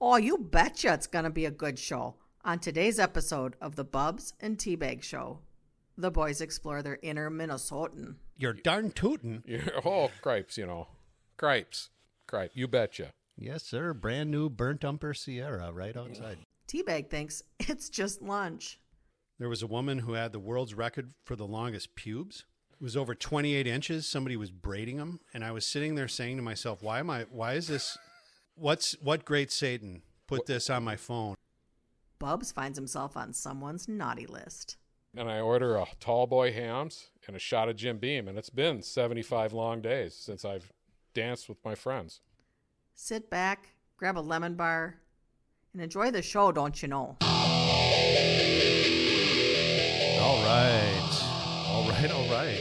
Oh, you betcha it's going to be a good show. On today's episode of the Bubs and T Bag Show, the boys explore their inner Minnesotan. You're darn tootin'. Oh, cripes, Cripes. Cripe, you betcha. Yes, sir. Brand new burnt umper Sierra right outside. T Bag thinks it's just lunch. There was a woman who had the world's record for the longest pubes. It was over 28 inches. Somebody was braiding them. And I was sitting there saying to myself, why is this, what great Satan put this on my phone? Bubs finds himself on someone's naughty list. And I order a tall boy hams and a shot of Jim Beam. And it's been 75 long days since I've danced with my friends. Sit back, grab a lemon bar, and enjoy the show, don't you know? All right.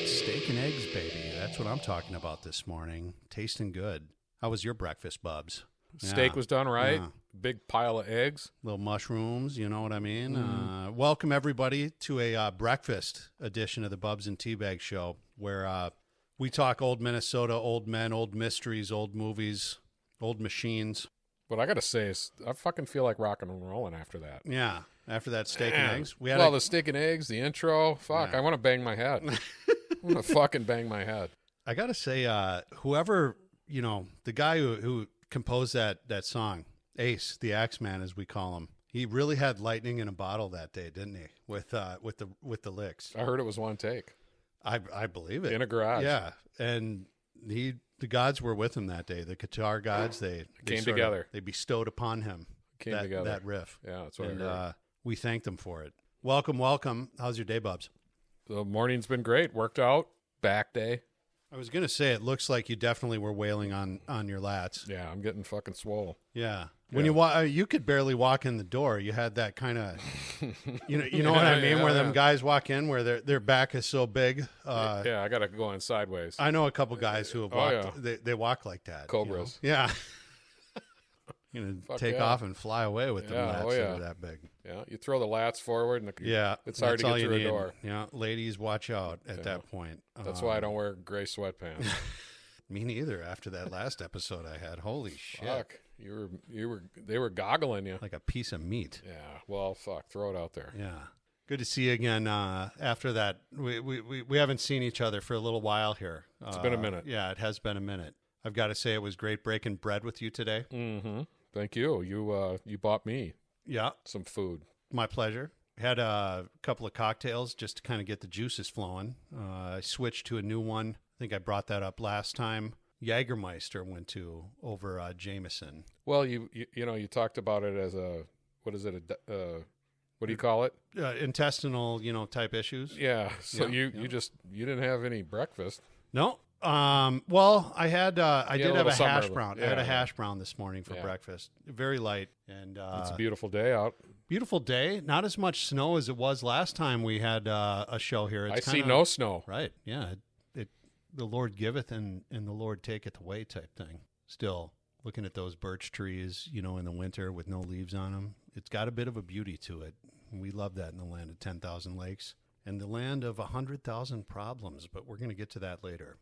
Steak and eggs, baby. That's what I'm talking about this morning. Tasting good. How was your breakfast, Bubs? Steak was done right. Yeah. Big pile of eggs. Little mushrooms, you know what I mean? Welcome, everybody, to a breakfast edition of the Bubs and T Bag Show, where we talk old Minnesota, old men, old mysteries, old movies, old machines. What I got to say is I fucking feel like rocking and rolling after that. Yeah, after that steak and eggs. The steak and eggs, the intro. Fuck, Yeah. I want to bang my head. I want to fucking bang my head. I got to say, whoever, the guy who composed that song, Ace, the Axeman, as we call him, he really had lightning in a bottle that day, didn't he? With the licks. I heard it was one take. I believe it. In a garage. Yeah, and the gods were with him that day. The guitar gods, they came together. They bestowed upon him that riff. Yeah, that's what I heard. We thanked them for it. Welcome. How's your day, Bubs? The morning's been great. Worked out. Back day. I was going to say, it looks like you definitely were wailing on your lats. Yeah, I'm getting fucking swole. Yeah. When you could barely walk in the door. You had that kind of, you know what I mean? Yeah, where them guys walk in, where their back is so big. I got to go in sideways. I know a couple guys who have walked. They walk like that. Cobras. Yeah. Take off and fly away with them lats that are that big. Yeah, you throw the lats forward, and it's hard to get through a door. Yeah, ladies, watch out at that point. That's why I don't wear gray sweatpants. Me neither. After that last episode I had, holy shit! Fuck, they were goggling you like a piece of meat. Yeah, well, fuck, throw it out there. Yeah, good to see you again. After that, we haven't seen each other for a little while here. It's been a minute. Yeah, it has been a minute. I've got to say, it was great breaking bread with you today. Mm-hmm. Thank you. You bought me some food. My pleasure. Had a couple of cocktails just to kind of get the juices flowing. I switched to a new one. I think I brought that up last time. Jägermeister went to over Jameson. Well, you talked about it as what do you call it? Intestinal, type issues. Yeah. So you didn't have any breakfast. No. Well, I did have a hash brown. Yeah, I had a hash brown this morning for breakfast. Very light. And it's a beautiful day out. Beautiful day. Not as much snow as it was last time we had a show here. I see no snow. Right. Yeah. The Lord giveth and the Lord taketh away type thing. Still looking at those birch trees, in the winter with no leaves on them. It's got a bit of a beauty to it. We love that in the land of 10,000 lakes. And the land of 100,000 problems, but we're going to get to that later.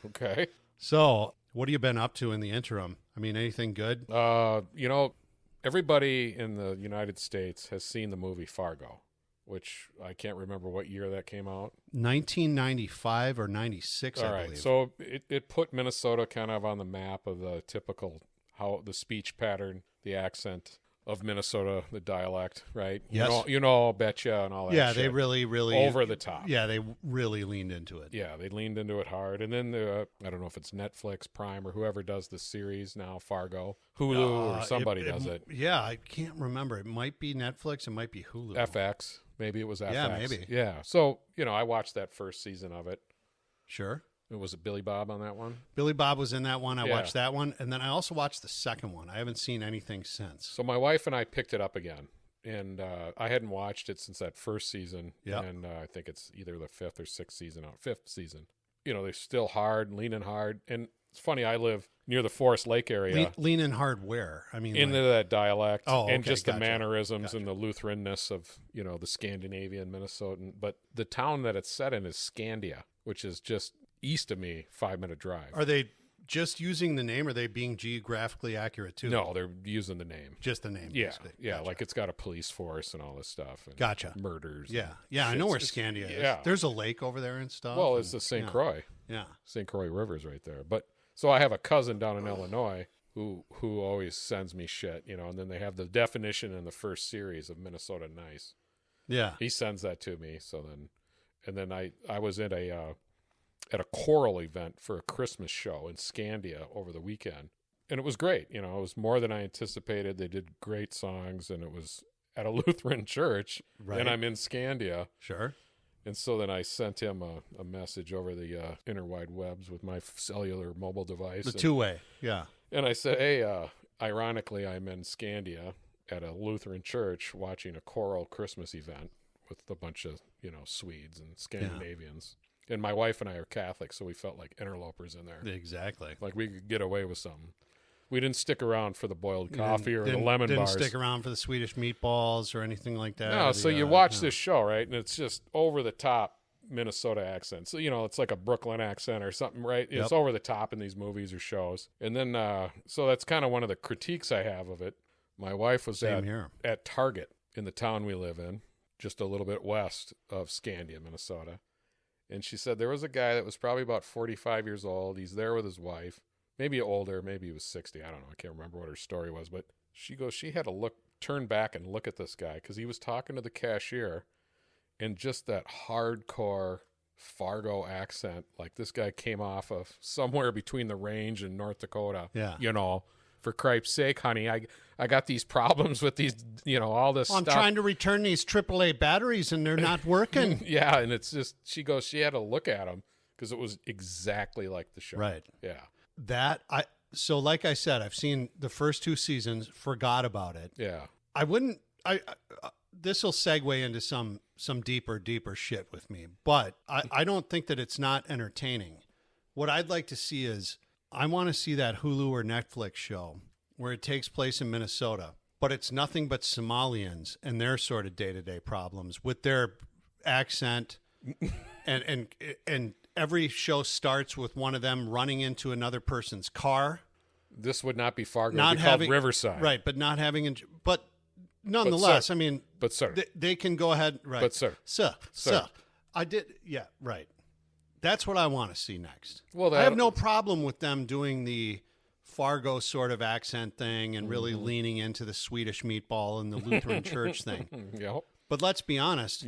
Okay. So, what have you been up to in the interim? I mean, anything good? Everybody in the United States has seen the movie Fargo, which I can't remember what year that came out. 1995 or 96, I believe. So it put Minnesota kind of on the map of the typical, how the speech pattern, the accent of Minnesota, the dialect, right? Yes. Betcha and all that shit. Yeah, they really over the top. Yeah, they really leaned into it. Yeah, they leaned into it hard. And then I don't know if it's Netflix, Prime, or whoever does the series now, Fargo, Hulu, or somebody does it. Yeah, I can't remember. It might be Netflix. It might be Hulu. FX. Maybe it was FX. Yeah, maybe. Yeah. So, I watched that first season of it. Sure. Was it Billy Bob on that one? Billy Bob was in that one. I watched that one. And then I also watched the second one. I haven't seen anything since. So my wife and I picked it up again. And I hadn't watched it since that first season. Yep. And I think it's either the fifth or sixth season out. Fifth season. They're still hard, leaning hard. And it's funny, I live near the Forest Lake area. Leaning hard where? I mean, into that dialect. And just the mannerisms and the Lutheranness of, the Scandinavian Minnesotan. But the town that it's set in is Scandia, which is just east of me, 5-minute drive. Are they just using the name, or are they being geographically accurate too? No, they're using the name. Just the name, Yeah, basically. yeah, Gotcha. like it's got a police force and all this stuff. And Gotcha. Murders. Yeah, and yeah, I know shits. where It's- Scandia is. Yeah. There's a lake over there and stuff. Well, and- it's the St. yeah. Croix. Yeah. St. Croix River's right there. But so I have a cousin down in Illinois who always sends me shit, and then they have the definition in the first series of Minnesota Nice. Yeah. He sends that to me. And then I was at a choral event for a Christmas show in Scandia over the weekend. And it was great. It was more than I anticipated. They did great songs, and it was at a Lutheran church. Right. And I'm in Scandia. Sure. And so then I sent him a message over the interwide webs with my cellular mobile device. The two-way. Yeah. And I said, hey, ironically, I'm in Scandia at a Lutheran church watching a choral Christmas event with a bunch of, Swedes and Scandinavians. Yeah. And my wife and I are Catholic, so we felt like interlopers in there. Exactly. Like we could get away with something. We didn't stick around for the boiled coffee or the Didn't lemon bars. stick around for the Swedish meatballs or anything like that. No, or so you watch this show, right? And it's just over the top Minnesota accent. So, it's like a Brooklyn accent or something, right? Yep. It's over the top in these movies or shows. And then, so that's kind of one of the critiques I have of it. My wife was Same here. at Target in the town we live in, just a little bit west of Scandia, Minnesota. And she said there was a guy that was probably about 45 years old. He's there with his wife. Maybe older, maybe he was 60. I don't know. I can't remember what her story was. But she goes, she had to turn back and look at this guy because he was talking to the cashier and just that hardcore Fargo accent. Like this guy came off of somewhere between the range and North Dakota. Yeah. For cripe's sake, honey, I got these problems with these, all this I'm stuff. trying to return these AAA batteries and they're not working. Yeah, and it's just, she goes, she had to look at him because it was exactly like the show. Right. Yeah. So like I said, I've seen the first 2 seasons, forgot about it. Yeah. This will segue into some deeper shit with me, but I don't think that it's not entertaining. What I'd like to see is, I want to see that Hulu or Netflix show where it takes place in Minnesota, but it's nothing but Somalians and their sort of day-to-day problems with their accent and every show starts with one of them running into another person's car. This would not be Fargo. Not It'd be called having Riverside. Right, but not having but nonetheless, sir. I mean, But sir. they can go ahead, right? But sir. Sir. I did, yeah, right. That's what I want to see next. Well, I have no problem with them doing the Fargo sort of accent thing and really leaning into the Swedish meatball and the Lutheran church thing. Yep. But let's be honest,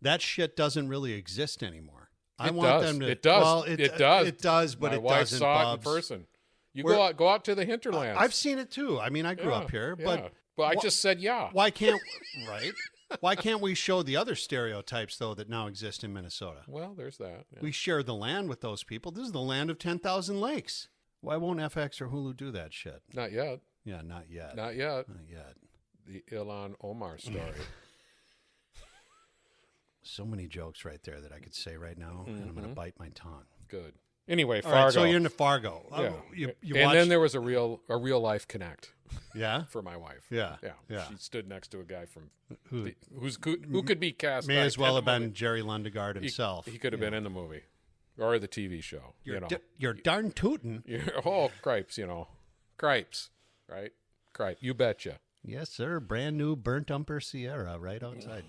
that shit doesn't really exist anymore. I want them to. It does. Well, it does. It does, but My it wife doesn't. saw it in Bubs. person. You We're- go out to the hinterlands. I've seen it too. I mean, I grew up here, but Well, I just said yeah. why can't right? Why can't we show the other stereotypes though that now exist in Minnesota? Well, there's that. Yeah. We share the land with those people. This is the land of 10,000 lakes. Why won't FX or Hulu do that shit? Not yet. Yeah, not yet. Not yet. Not yet. The Ilhan Omar story. So many jokes right there that I could say right now, and I'm going to bite my tongue. Good. Anyway, All Fargo. right, so you're into Fargo. Yeah. You and watched- then there was a real life connect yeah, for my wife. yeah, Yeah. yeah. She stood next to a guy from Who who could be cast. may back as well in have the been movie. Jerry Lundegaard himself. He could have been in the movie or the TV show. You're darn tootin'. Oh, cripes, cripes, right? Cripe, you betcha. Yes, sir. Brand new burnt umper Sierra right outside.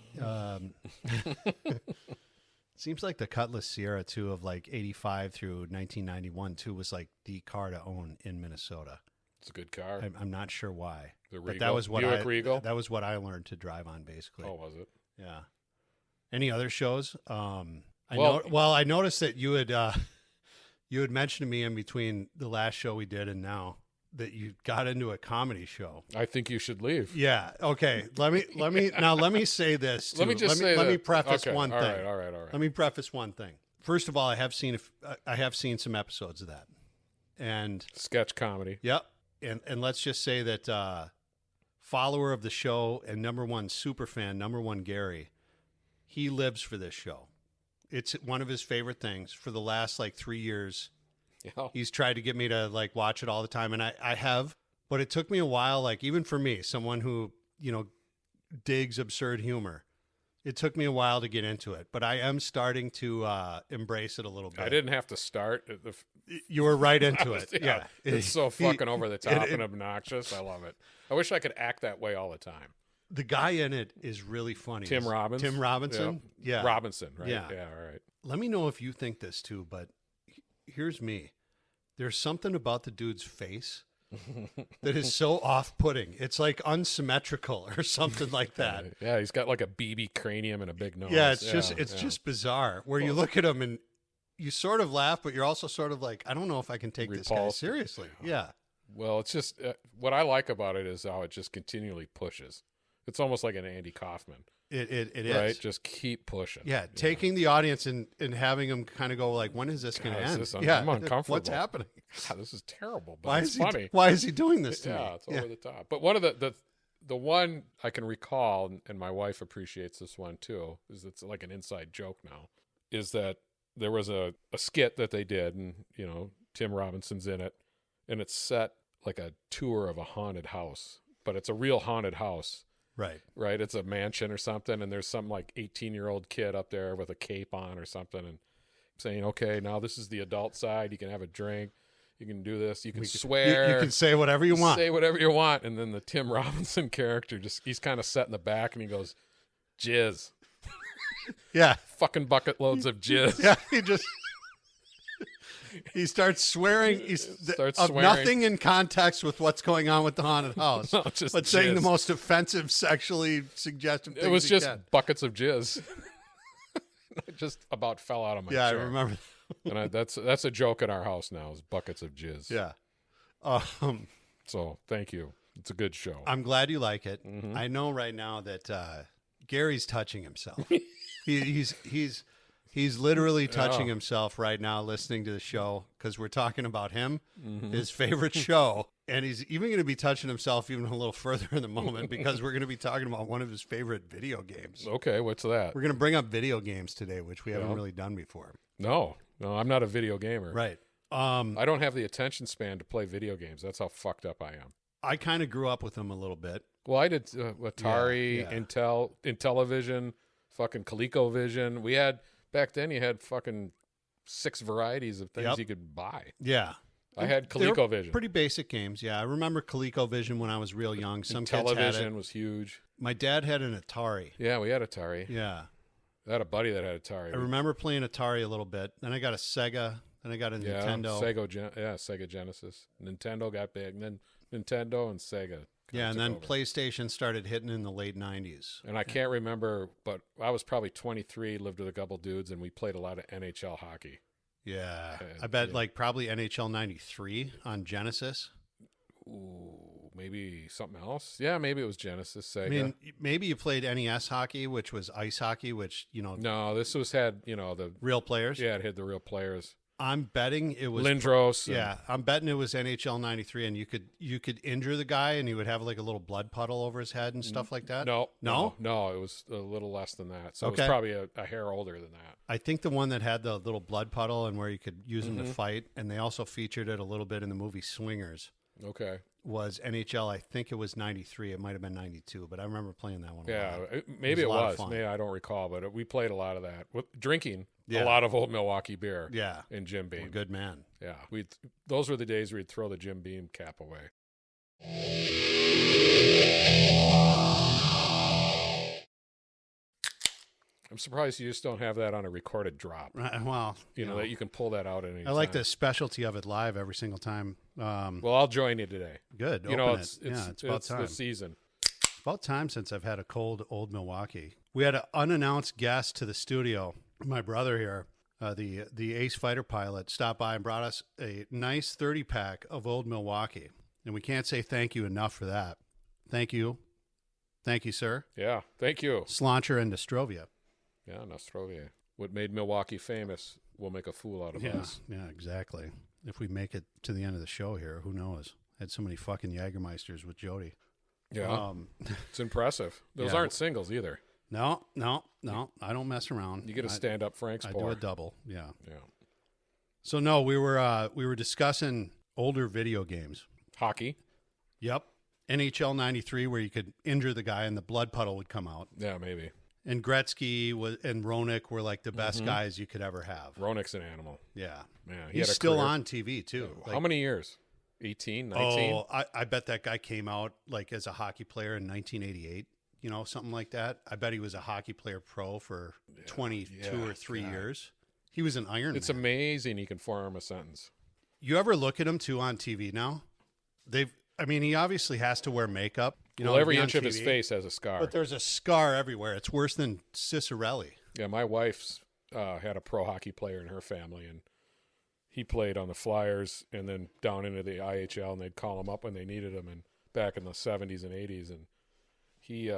Seems like the Cutlass Sierra, too, of like 85 through 1991, too, was like the car to own in Minnesota. It's a good car. I'm not sure why. The But Regal? that was what Buick Regal? That was what I learned to drive on, basically. Oh, was it? Yeah. Any other shows? I noticed that you had mentioned to me in between the last show we did and now that you got into a comedy show. I think you should leave. Yeah. Okay. Let me say this. Too. Let me just say let me that- preface okay, one all thing. right. Let me preface one thing. First of all, I have seen some episodes of that, and Sketch comedy. yep. And let's just say that follower of the show and number one super fan, number one Gary, he lives for this show. It's one of his favorite things. For the last 3 years, Yeah. he's tried to get me to watch it all the time, and I have. But it took me a while. Even for me, someone who digs absurd humor, it took me a while to get into it. But I am starting to embrace it a little bit. I didn't have to start. You were right into it. Yeah. It's so fucking over the top and obnoxious. I love it. I wish I could act that way all the time. The guy in it is really funny. Tim Robinson. Yeah. Robinson, right? Yeah. Yeah, all right. Let me know if you think this too, but here's me. There's something about the dude's face that is so off-putting. It's like unsymmetrical or something like that. Yeah, he's got like a BB cranium and a big nose. Yeah, it's just bizarre. Where you look at him and you sort of laugh, but you're also sort of like, I don't know if I can take this guy seriously. Yeah. Well, it's just what I like about it is how it just continually pushes. It's almost like an Andy Kaufman. It right? is. Just keep pushing. Yeah, taking the audience and having them kind of go like, when is this going to end? I'm uncomfortable. What's happening? God, this is terrible, but it's funny. Why is he doing this to me? Yeah, it's over the top. But one of the one I can recall, and my wife appreciates this one too, is it's like an inside joke now, is that there was a skit that they did, and, you know, Tim Robinson's in it, and it's set like a tour of a haunted house, but it's a real haunted house. Right. It's a mansion or something, and there's some like 18-year-old kid up there with a cape on or something, and saying, okay, now this is the adult side. You can have a drink. You can do this. You can swear. You can say whatever you want. Say whatever you want. And then the Tim Robinson character, he's kind of set in the back, and he goes, jizz. Yeah. Fucking bucket loads of jizz. Yeah, he starts swearing. Nothing in context with what's going on with the haunted house. No, just but saying the most offensive, sexually suggestive things. It was just buckets of jizz. I just about fell out of my chair. Yeah, I remember. And that's a joke in our house now, is buckets of jizz. Yeah. So thank you. It's a good show. I'm glad you like it. Mm-hmm. I know right now that Gary's touching himself. He's literally touching himself right now listening to the show because we're talking about him, his favorite show. And he's even going to be touching himself even a little further in the moment because we're going to be talking about one of his favorite video games. Okay, what's that? We're going to bring up video games today, which we haven't really done before. No, I'm not a video gamer. Right. I don't have the attention span to play video games. That's how fucked up I am. I kind of grew up with them a little bit. Well, I did Atari, Intellivision, fucking ColecoVision. We had... Back then, you had fucking 6 varieties of things you could buy. Yeah. I had ColecoVision. Pretty basic games, yeah. I remember ColecoVision when I was real young. Some kids had it. Television was huge. My dad had an Atari. Yeah, we had Atari. Yeah. I had a buddy that had Atari. I remember playing Atari a little bit. Then I got a Sega. Then I got a Nintendo. Sega Genesis. Nintendo got big. And then Nintendo and Sega. Yeah, and then PlayStation started hitting in the late 90s. And I can't remember, but I was probably 23, lived with a couple dudes, and we played a lot of NHL hockey. Yeah. I bet probably NHL 93 on Genesis. Ooh, maybe something else. Yeah, maybe it was Genesis, Sega. I mean, maybe you played NES hockey, which was ice hockey, which, No, this had, the... real players? Yeah, it had the real players. I'm betting it was Lindros. I'm betting it was NHL 93, and you could injure the guy, and he would have like a little blood puddle over his head and stuff like that. No, it was a little less than that. So it was probably a hair older than that. I think the one that had the little blood puddle and where you could use him to fight, and they also featured it a little bit in the movie Swingers. Okay. Was NHL? I think it was 93. It might have been 92, but I remember playing that one. Maybe it was. Maybe I don't recall, but we played a lot of that. Drinking a lot of Old Milwaukee beer. Yeah, and Jim Beam. Well, good man. Yeah, those were the days we'd throw the Jim Beam cap away. I'm surprised you just don't have that on a recorded drop. Right, well, that you can pull that out at any time. I like the specialty of it live every single time. Well, I'll join you today. Good. It's about time. The season. It's about time since I've had a cold Old Milwaukee. We had an unannounced guest to the studio. My brother here, the Ace fighter pilot, stopped by and brought us a nice 30-pack of Old Milwaukee. And we can't say thank you enough for that. Thank you. Thank you, sir. Yeah, thank you. Slancher and Nostrovia. Yeah, Nostrovia. What made Milwaukee famous will make a fool out of us. Yeah, exactly. If we make it to the end of the show here, who knows? Had so many fucking Jägermeisters with Jody. Yeah, it's impressive. Those aren't singles either. No, I don't mess around. You get a stand-up Frank's pour. I do a double, yeah. So no, we were discussing older video games. Hockey. Yep. NHL 93, where you could injure the guy and the blood puddle would come out. Yeah, maybe. And Gretzky and Roenick were like the best guys you could ever have. Roenick's an animal. Yeah. Man, He's still on TV, too. How many years? 18, 19? Oh, I bet that guy came out like as a hockey player in 1988, something like that. I bet he was a hockey player pro for 22 or 3 years. He was an Iron Man. It's amazing he can form a sentence. You ever look at him, too, on TV now? He obviously has to wear makeup. Every inch of his face has a scar. But there's a scar everywhere. It's worse than Cicerelli. Yeah, my wife's had a pro hockey player in her family, and he played on the Flyers and then down into the IHL, and they'd call him up when they needed him, and back in the 70s and 80s, and he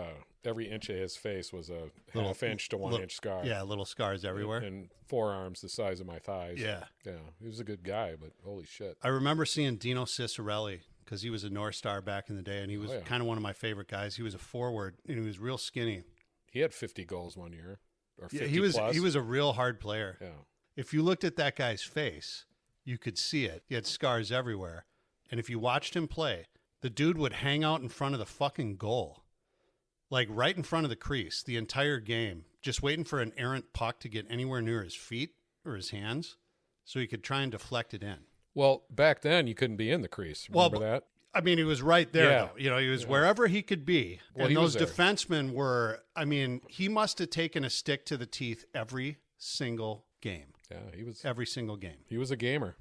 every inch of his face was a half-inch to 1 inch scar. Yeah, little scars everywhere. And forearms the size of my thighs. Yeah. Yeah, he was a good guy, but holy shit. I remember seeing Dino Cicerelli because he was a North Star back in the day, and he was kind of one of my favorite guys. He was a forward, and he was real skinny. He had 50 goals one year, or 50 plus. He was a real hard player. Yeah. If you looked at that guy's face, you could see it. He had scars everywhere. And if you watched him play, the dude would hang out in front of the fucking goal, like right in front of the crease the entire game, just waiting for an errant puck to get anywhere near his feet or his hands so he could try and deflect it in. Well, back then you couldn't be in the crease. Remember that? He was right there, though. He was wherever he could be. Well, and those defensemen were, he must have taken a stick to the teeth every single game. Yeah, he was. Every single game. He was a gamer.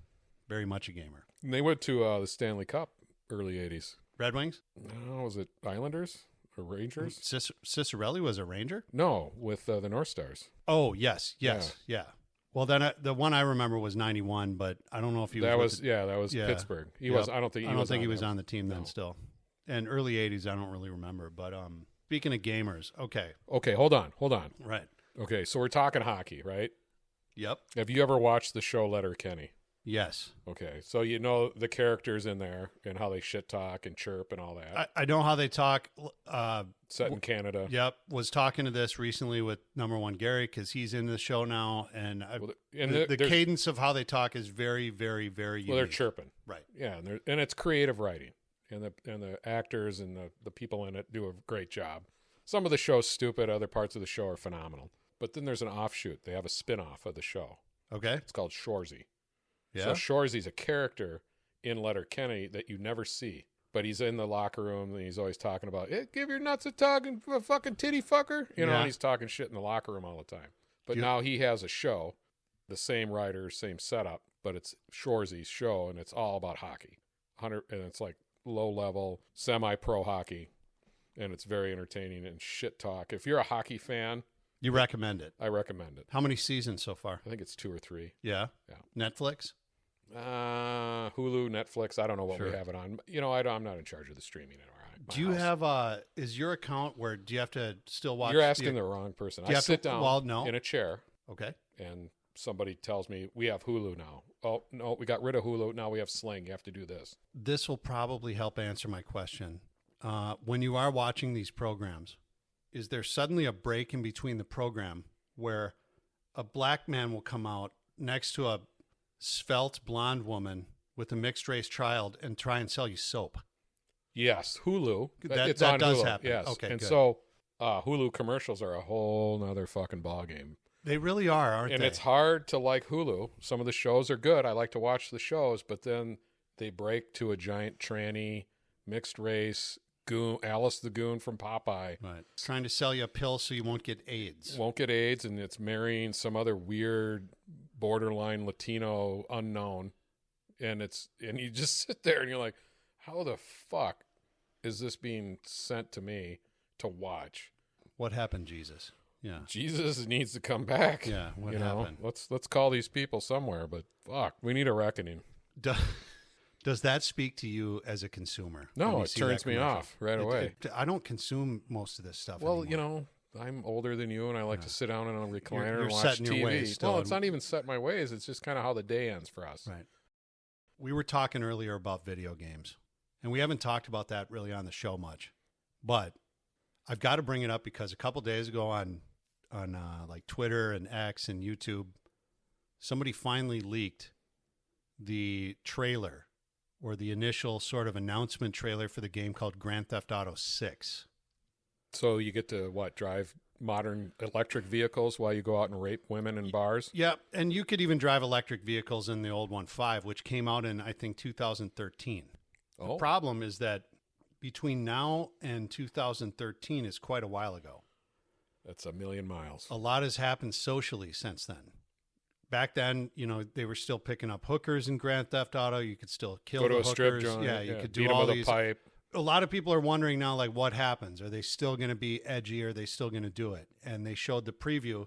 Very much a gamer. And they went to the Stanley Cup early 80s. Red Wings? No, was it Islanders or Rangers? Cicerelli was a Ranger? No, with the North Stars. Oh, yes. Yeah. Well, then the one I remember was 91, but I don't know if he was. That was Pittsburgh. He was. I don't think he was on the team then. Still, and early 80s, I don't really remember. But speaking of gamers, okay, hold on. Right. Okay, so we're talking hockey, right? Yep. Have you ever watched the show Letterkenny? Yes. Okay, so you know the characters in there and how they shit talk and chirp and all that. I know how they talk. Set in Canada. Yep. Was talking to this recently with number one Gary because he's in the show now, and the cadence of how they talk is very, very, very unique. Well, they're chirping, right? Yeah, and it's creative writing, and the actors and the people in it do a great job. Some of the show's stupid, other parts of the show are phenomenal. But then there's an offshoot. They have a spin-off of the show. Okay. It's called Shoresy. Yeah. So Shoresy's a character in Letterkenny that you never see. But he's in the locker room and he's always talking about, hey, give your nuts a tug and a fucking titty fucker. And he's talking shit in the locker room all the time. But now he has a show, the same writer, same setup, but it's Shoresy's show and it's all about hockey. And it's like low-level, semi-pro hockey. And it's very entertaining and shit talk. If you're a hockey fan, you recommend it. I recommend it. How many seasons so far? I think it's 2 or 3. Yeah. Netflix? Hulu, Netflix. I don't know what we have it on. I'm not in charge of the streaming in our Do you have is your account where do you have to still watch? You're asking the wrong person. I sit down in a chair. Okay. And somebody tells me we have Hulu now. Oh, no, we got rid of Hulu. Now we have Sling. You have to do this. This will probably help answer my question. When you are watching these programs, is there suddenly a break in between the program where a black man will come out next to a svelte blonde woman with a mixed race child and try and sell you soap? Yes, Hulu. That on does Hulu. happen. Yes. Okay, and good. so Hulu commercials are a whole nother fucking ballgame. They really are, aren't they? And it's hard to like Hulu. Some of the shows are good. I like to watch the shows, but then they break to a giant tranny, mixed race, goon, Alice the Goon from Popeye. Right. Trying to sell you a pill so you won't get AIDS. Won't get AIDS, and it's marrying some other weird borderline Latino unknown. And you just sit there and you're like, how the fuck is this being sent to me to watch? What happened, Jesus? Yeah. Jesus needs to come back. Yeah, what happened? Let's call these people somewhere, but fuck, we need a reckoning. Does that speak to you as a consumer? No, it turns me off right away. I don't consume most of this stuff Well, anymore. I'm older than you, and I like to sit down in a recliner You're and watch set in TV. your ways still. Well, it's not even set in my ways. It's just kind of how the day ends for us. Right. We were talking earlier about video games, and we haven't talked about that really on the show much. But I've got to bring it up because a couple days ago on like Twitter and X and YouTube, somebody finally leaked the trailer or the initial sort of announcement trailer for the game called Grand Theft Auto 6. So you get to, drive modern electric vehicles while you go out and rape women in bars. Yeah, and you could even drive electric vehicles in the old 1.5, which came out in, I think, 2013. Oh. The problem is that between now and 2013 is quite a while ago. That's a million miles. A lot has happened socially since then. Back then, they were still picking up hookers in Grand Theft Auto. You could still kill Go to the a strip hookers. joint. Yeah, you could do beat 'em all with these. a pipe. A lot of people are wondering now, like, what happens? Are they still going to be edgy? Are they still going to do it? And they showed the preview,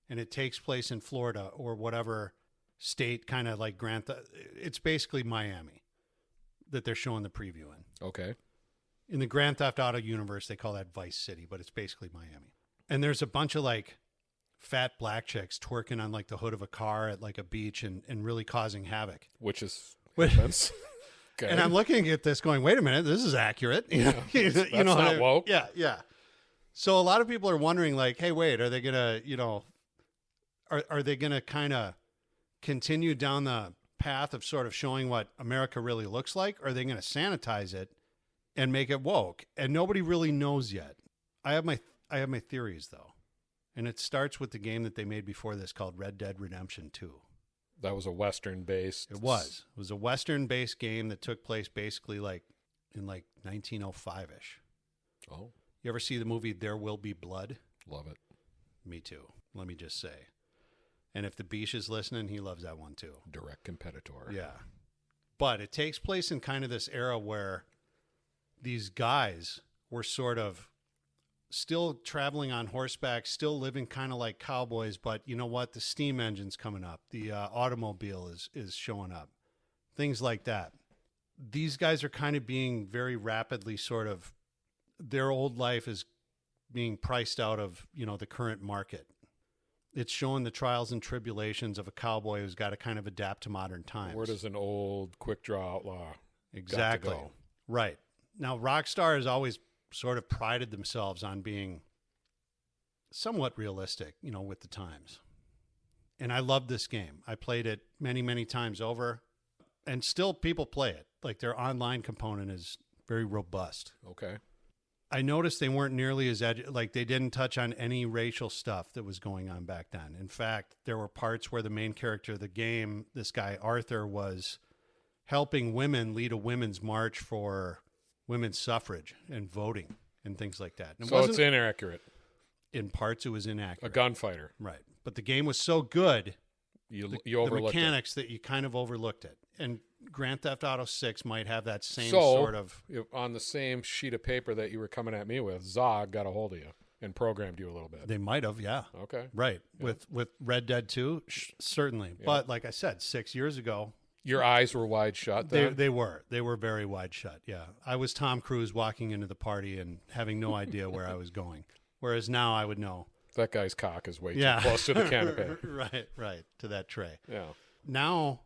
and it takes place in Florida or whatever state, kind of like it's basically Miami that they're showing the preview in. Okay. In the Grand Theft Auto universe, they call that Vice City, but it's basically Miami. And there's a bunch of like fat black chicks twerking on like the hood of a car at like a beach and really causing havoc. Which is happens. Okay. And I'm looking at this going, wait a minute, this is accurate. That's not woke. Yeah. So a lot of people are wondering like, hey, wait, are they going to, are they going to kind of continue down the path of sort of showing what America really looks like? Or are they going to sanitize it and make it woke? And nobody really knows yet. I have my theories though. And it starts with the game that they made before this called Red Dead Redemption 2. That was a Western-based. It was a Western-based game that took place basically like in like 1905-ish. Oh. You ever see the movie There Will Be Blood? Love it. Me too. Let me just say. And if the Beach is listening, he loves that one too. Direct competitor. Yeah. But it takes place in kind of this era where these guys were sort of still traveling on horseback, still living kind of like cowboys, but you know what? The steam engine's coming up. The automobile is showing up. Things like that. These guys are kind of being very rapidly sort of, their old life is being priced out of, the current market. It's showing the trials and tribulations of a cowboy who's got to kind of adapt to modern times. Where does an old quick draw outlaw Exactly. got to go? Right. Now, Rockstar has always sort of prided themselves on being somewhat realistic, with the times. And I love this game. I played it many, many times over, and still people play it. Like their online component is very robust. Okay. I noticed they weren't nearly as like they didn't touch on any racial stuff that was going on back then. In fact, there were parts where the main character of the game, this guy Arthur, was helping women lead a women's march for women's suffrage and voting and things like that. And so it's inaccurate. In parts, it was inaccurate. A gunfighter. Right. But the game was so good, You the overlooked mechanics that you kind of overlooked it. And Grand Theft Auto 6 might have that same so, sort of... on the same sheet of paper that you were coming at me with, Zog got a hold of you and programmed you a little bit. They might have, yeah. Okay. Right. Yeah. With Red Dead 2, certainly. Yeah. But like I said, 6 years ago... Your eyes were wide shut then? They were very wide shut, yeah. I was Tom Cruise walking into the party and having no idea where I was going. Whereas now I would know. That guy's cock is way too close to the canopy. Right, to that tray. Yeah. Now,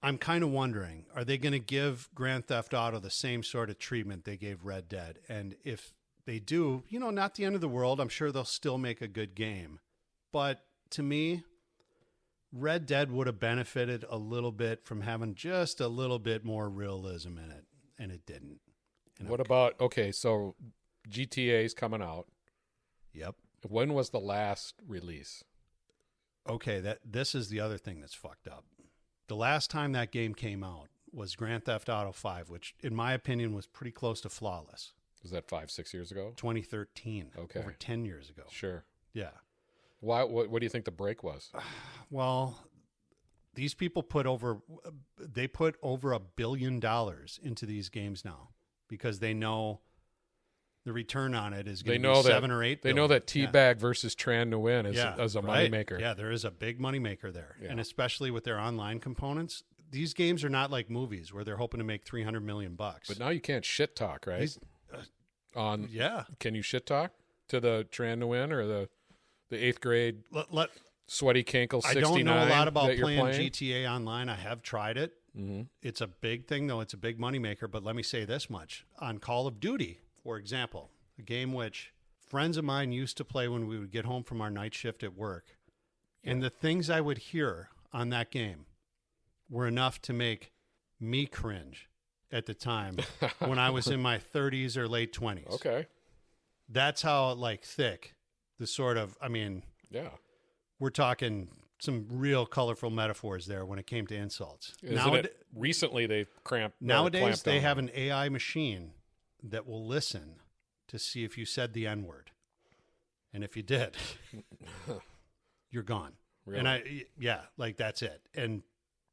I'm kind of wondering, are they going to give Grand Theft Auto the same sort of treatment they gave Red Dead? And if they do, not the end of the world. I'm sure they'll still make a good game. But to me, Red Dead would have benefited a little bit from having just a little bit more realism in it, and it didn't. What about, so GTA's coming out. Yep. When was the last release? Okay, this is the other thing that's fucked up. The last time that game came out was Grand Theft Auto 5, which in my opinion was pretty close to flawless. Was that 5-6 years ago? 2013. Okay. Over 10 years ago. Sure. Yeah. Why? What do you think the break was? Well, these people put over $1 billion into these games now because they know the return on it is going to be 7 or 8 They billion. know that T Bag versus Tran Nguyen is a right. moneymaker. Yeah, there is a big moneymaker there. Yeah. And especially with their online components. These games are not like movies where they're hoping to make $300 million. But now you can't shit talk, right? Yeah. Can you shit talk to the Tran Nguyen or the 8th grade sweaty Kinkle 69? I don't know a lot about playing GTA Online. I have tried it. Mm-hmm. It's a big thing, though. It's a big moneymaker. But let me say this much. On Call of Duty, for example, a game which friends of mine used to play when we would get home from our night shift at work. Yeah. And the things I would hear on that game were enough to make me cringe at the time when I was in my 30s or late 20s. Okay. That's how thick The sort of, I mean, Yeah. we're talking some real colorful metaphors there when it came to insults. Recently they've Nowadays, clamped they down have on an AI machine that will listen to see if you said the N-word. And if you did, you're gone. Really? And like that's it. And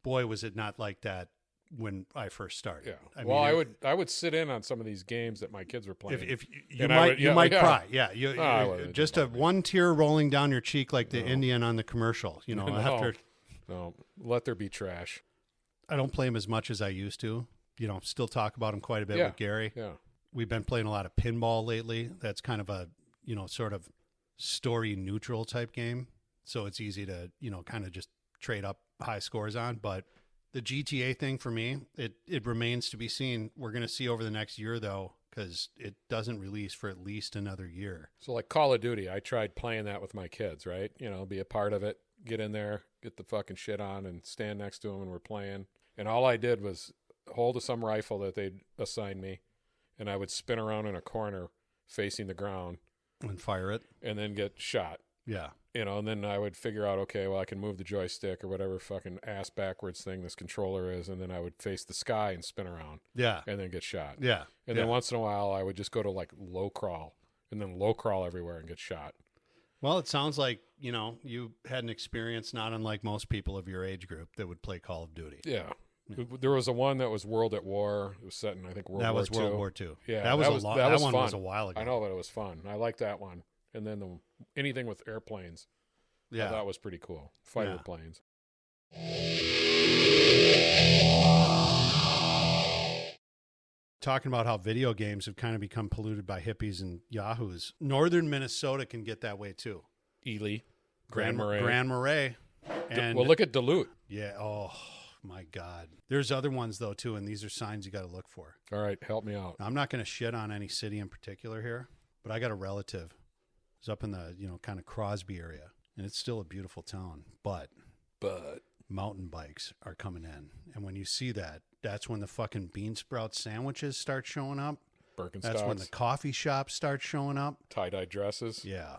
boy, was it not like that when I first started. Yeah. I would sit in on some of these games that my kids were playing. If you might cry. Yeah. Just a one tear rolling down your cheek like the Indian on the commercial, after. No, let there be trash. I don't play him as much as I used to. Still talk about him quite a bit with Gary. Yeah. We've been playing a lot of pinball lately. That's kind of a, sort of story neutral type game. So it's easy to, kind of just trade up high scores on. But the GTA thing for me, it remains to be seen. We're going to see over the next year, though, because it doesn't release for at least another year. So like Call of Duty, I tried playing that with my kids, right? Be a part of it, get in there, get the fucking shit on and stand next to them when we're playing. And all I did was hold some rifle that they'd assigned me, and I would spin around in a corner facing the ground. And fire it. And then get shot. Yeah. And then I would figure out, okay, well, I can move the joystick or whatever fucking ass backwards thing this controller is, and then I would face the sky and spin around. Yeah. And then get shot. Yeah. And then once in a while, I would just go to like low crawl, and then low crawl everywhere and get shot. Well, it sounds like, you had an experience not unlike most people of your age group that would play Call of Duty. Yeah. There was a one that was World at War. It was set in, I think, World War II. That was World War II. Yeah. That one fun. was a while ago. I know, but it was fun. I liked that one. And then anything with airplanes. Yeah. I thought was pretty cool. Fighter planes. Talking about how video games have kind of become polluted by hippies and yahoos. Northern Minnesota can get that way too. Ely, Grand Marais. And well, look at Duluth. Yeah. Oh my God. There's other ones though too, and these are signs you got to look for. All right, help me out. Now, I'm not going to shit on any city in particular here, but I got a relative who's up in the kind of Crosby area, and it's still a beautiful town. But mountain bikes are coming in, and when you see that, that's when the fucking bean sprout sandwiches start showing up. Birkenstocks. That's when the coffee shops start showing up. Tie-dye dresses. Yeah.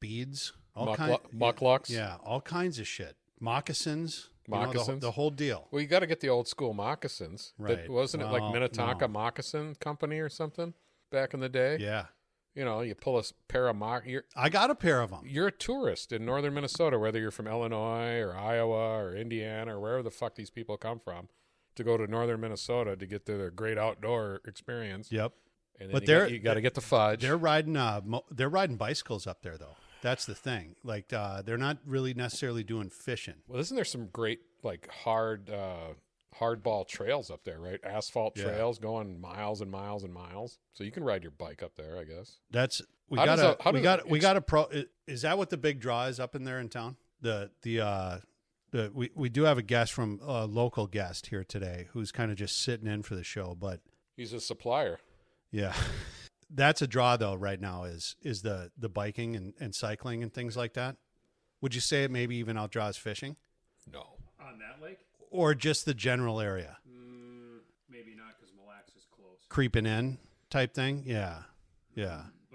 Beads. Mucklucks. Yeah, all kinds of shit. Moccasins. Moccasins. The whole deal. Well, you got to get the old school moccasins. Right. Wasn't it like Minnetonka Moccasin Company or something back in the day? Yeah. You pull a pair of I got a pair of them. You're a tourist in northern Minnesota, whether you're from Illinois or Iowa or Indiana or wherever the fuck these people come from, to go to northern Minnesota to get their great outdoor experience. Yep. And then you got to get the fudge. They're riding bicycles up there though. That's the thing. Like they're not really necessarily doing fishing. Well, isn't there some great like hardball trails up there, right? Asphalt trails going miles and miles and miles. So you can ride your bike up there, I guess. We got a pro. Is that what the big draw is up in there in town? We do have a guest from a local guest here today who's kind of just sitting in for the show, but he's a supplier. Yeah. That's a draw though right now is the biking and cycling and things like that. Would you say it maybe even outdraws fishing? No. On that lake? Or just the general area? Maybe not because Mille Lacs is close. Creeping in type thing? Yeah.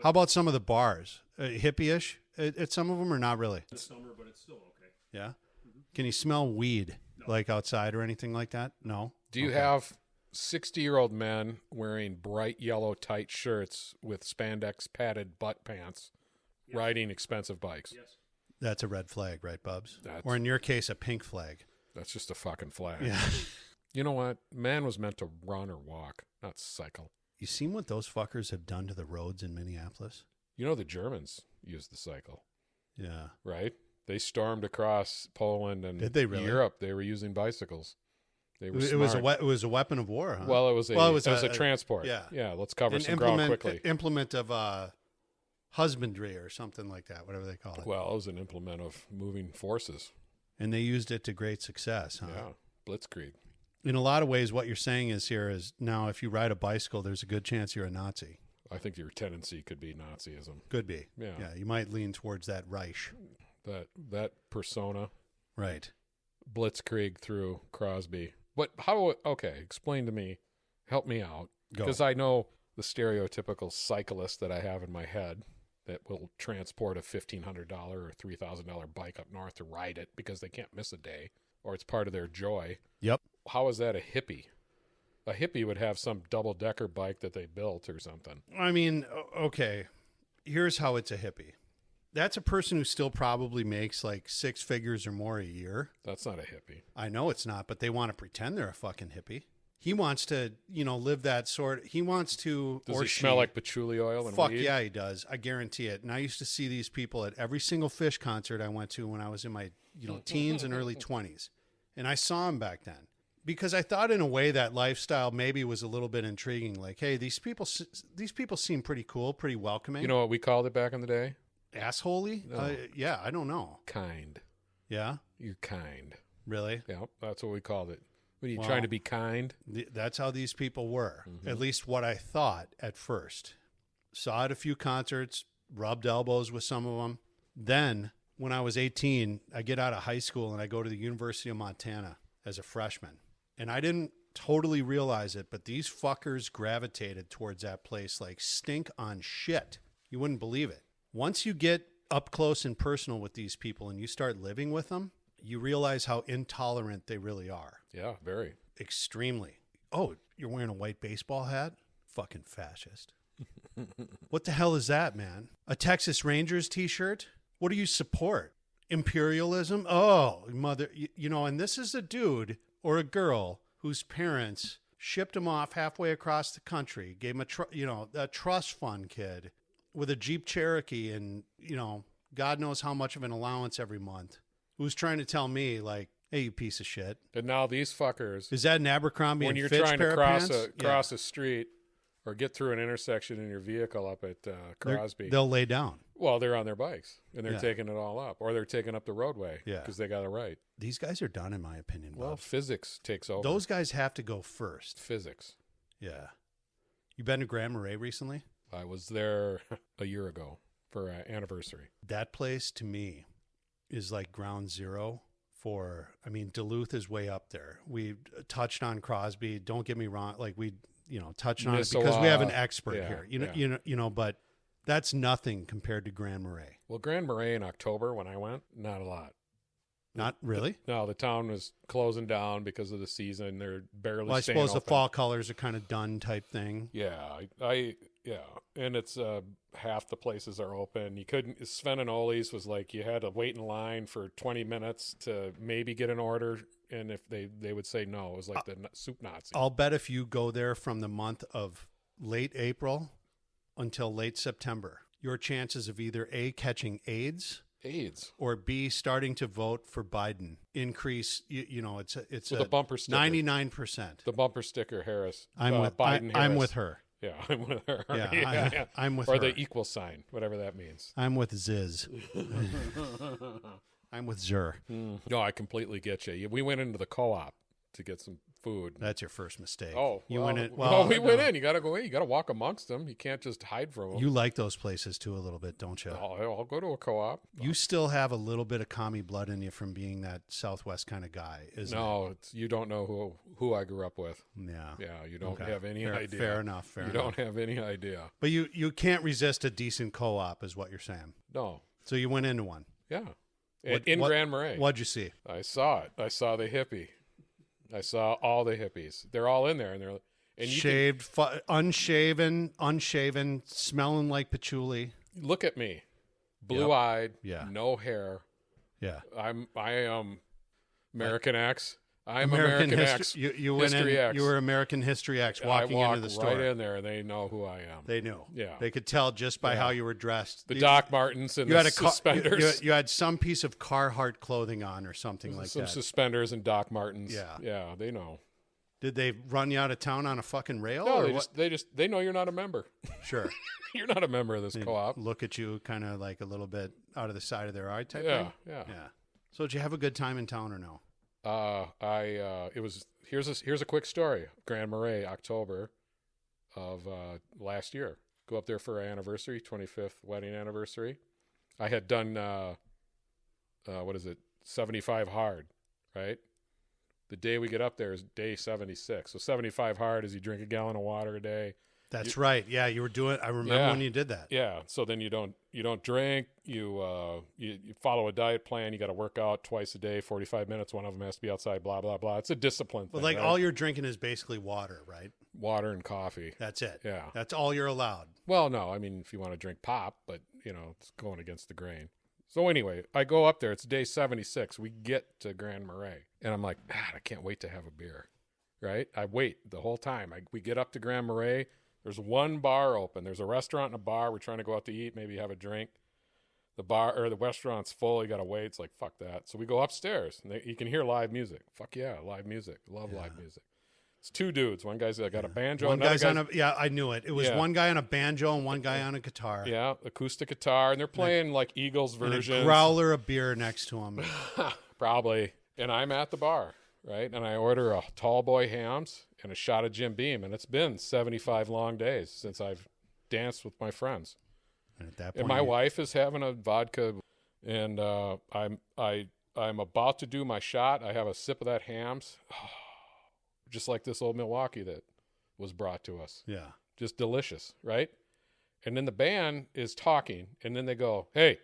How about some of the bars? Hippie-ish at some of them or not really? It's summer, but it's still okay. Yeah? Mm-hmm. Can you smell weed like outside or anything like that? No? Do you have 60-year-old men wearing bright yellow tight shirts with spandex padded butt pants riding expensive bikes? Yes. That's a red flag, right, Bubs? Or in your case, a pink flag. That's just a fucking flag. Yeah. You know what? Man was meant to run or walk, not cycle. You seen what those fuckers have done to the roads in Minneapolis? You know the Germans used the cycle. Yeah. Right? They stormed across Poland and Did they really? Europe. They were using bicycles. They were it was a weapon of war, huh? Well, it was a transport. Yeah. Yeah, let's cover some ground quickly. Implement of husbandry or something like that, whatever they call it. Well, it was an implement of moving forces. And they used it to great success, huh? Yeah, blitzkrieg. In a lot of ways, what you're saying is now if you ride a bicycle, there's a good chance you're a Nazi. I think your tendency could be Nazism. Could be. Yeah. Yeah, you might lean towards that Reich. That persona. Right. Blitzkrieg through Crosby. But explain to me, help me out. Go. Because I know the stereotypical cyclist that I have in my head. that will transport a $1,500 or $3,000 bike up north to ride it because they can't miss a day, or it's part of their joy. Yep. How is that a hippie? A hippie would have some double-decker bike that they built or something. I mean, okay, here's how it's a hippie. That's a person who still probably makes like 6 figures or more a year. That's not a hippie. I know it's not, but they want to pretend they're a fucking hippie. He wants to, live that sort. He wants to. Does he smell like patchouli oil and fuck weed? yeah, he does. I guarantee it. And I used to see these people at every single Fish concert I went to when I was in my, teens and early 20s. And I saw him back then because I thought in a way that lifestyle maybe was a little bit intriguing. Like, hey, these people seem pretty cool, pretty welcoming. You know what we called it back in the day? Assholey? No. Yeah, I don't know. Kind. Yeah? You're kind. Really? Yep, that's what we called it. What are you Well, trying to be kind? That's how these people were, at least what I thought at first. Saw at a few concerts, rubbed elbows with some of them. Then, when I was 18, I get out of high school and I go to the University of Montana as a freshman. And I didn't totally realize it, but these fuckers gravitated towards that place like stink on shit. You wouldn't believe it. Once you get up close and personal with these people and you start living with them, you realize how intolerant they really are. Yeah, very. Extremely. Oh, you're wearing a white baseball hat? Fucking fascist. What the hell is that, man? A Texas Rangers t-shirt? What do you support? Imperialism? Oh, mother, and this is a dude or a girl whose parents shipped him off halfway across the country, gave him a trust fund kid with a Jeep Cherokee and, God knows how much of an allowance every month, who's trying to tell me, like, hey, you piece of shit. And now these fuckers, Is that an Abercrombie when and you're Fitch trying pair to of cross pants? cross a street or get through an intersection in your vehicle up at Crosby, They'll lay down. well, they're on their bikes and they're Yeah. taking it all up, or they're taking up the roadway Yeah. because they got it right. These guys are done, in my opinion. Well, Bob. physics takes over. Those guys have to go first. Physics. Yeah. You been to Grand Marais recently? I was there a year ago for an anniversary. That place, to me, is like ground zero for, Duluth is way up there. We touched on Crosby. Don't get me wrong. Like, we, touched on it because we have an expert yeah, here. But that's nothing compared to Grand Marais. Well, Grand Marais in October when I went, not a lot. Not really? No, the town was closing down because of the season. They're barely Well, I staying suppose the open. fall colors are kind of done type thing. Yeah, yeah, and it's half the places are open. You couldn't. Sven and Ole's was like you had to wait in line for 20 minutes to maybe get an order, and if they would say no, it was like the soup Nazi. I'll bet if you go there from the month of late April until late September, your chances of either A, catching AIDS, or B, starting to vote for Biden increase. It's With a bumper sticker. 99%. The bumper sticker, Harris. I'm with Biden. I'm Harris. with her. Yeah, I'm with her. Yeah, I'm with or her. the equal sign, whatever that means. I'm with Ziz. I'm with Zer. No, I completely get you. We went into the co-op to get some food. That's your first mistake. Oh, you well, went in. Well, we went no. in. You got to go in. You got to walk amongst them. You can't just hide from them. You like those places too a little bit, don't you? I'll go to a co-op. You still have a little bit of commie blood in you from being that Southwest kind of guy, isn't it? No, you don't know who I grew up with. Yeah. Yeah, you don't Okay. have any idea. Fair enough. Fair You enough. don't have any idea. But you can't resist a decent co-op, is what you're saying. No. So you went into one. Yeah. What- in what- Grand Marais. What'd you see? I saw it. I saw the hippie. I saw all the hippies. They're all in there, and they're and you Shaved, unshaven, smelling like patchouli. can look at me, blue-eyed, Yeah. no hair. Yeah. I am American X. I'm American X. You went in. History X. You were American History X walking I walk into the store. right in there, and they know who I am. They knew. Yeah. They could tell just by Yeah. how you were dressed. The Doc Martens and the suspenders. You had some piece of Carhartt clothing on or something like Some that. suspenders and Doc Martens. Yeah. Yeah, they know. Did they run you out of town on a fucking rail? No, or they what? they know you're not a member. Sure. You're not a member of this They co-op. look at you kind of like a little bit out of the side of their eye type Yeah, thing? yeah. Yeah. So did you have a good time in town or no? It was here's a quick story. Grand Marais, October of last year. Go up there for our anniversary, 25th wedding anniversary. I had done 75 hard, right? The day we get up there is day 76. So 75 hard is you drink a gallon of water a day. That's right. Yeah, you were doing. I remember when you did that. Yeah. So then you don't drink. You follow a diet plan. You got to work out twice a day, 45 minutes. One of them has to be outside. Blah blah blah. It's a discipline thing. But like right? all you're drinking is basically water, right? Water and coffee. That's it. Yeah. That's all you're allowed. Well, no, I mean if you want to drink pop, but it's going against the grain. So anyway, I go up there. It's day 76. We get to Grand Marais, and I'm like, I can't wait to have a beer. Right? I wait the whole time. We get up to Grand Marais. There's one bar open. There's a restaurant and a bar. We're trying to go out to eat, maybe have a drink. The bar or the restaurant's full. You got to wait. It's like, fuck that. So we go upstairs, and you can hear live music. Fuck yeah, live music. Love live music. It's two dudes. One guy's got a banjo. One guy's on a, I knew it. It was one guy on a banjo and one guy on a guitar. Yeah, acoustic guitar. And they're playing like Eagles versions. And a growler of beer next to him. Probably. And I'm at the bar, right? And I order a tall boy hams and a shot of Jim Beam, and it's been 75 long days since I've danced with my friends. And at that point, and my wife is having a vodka, and I'm about to do my shot. I have a sip of that hams, just like this Old Milwaukee that was brought to us. Yeah, just delicious, right? And then the band is talking, and then they go, "Hey,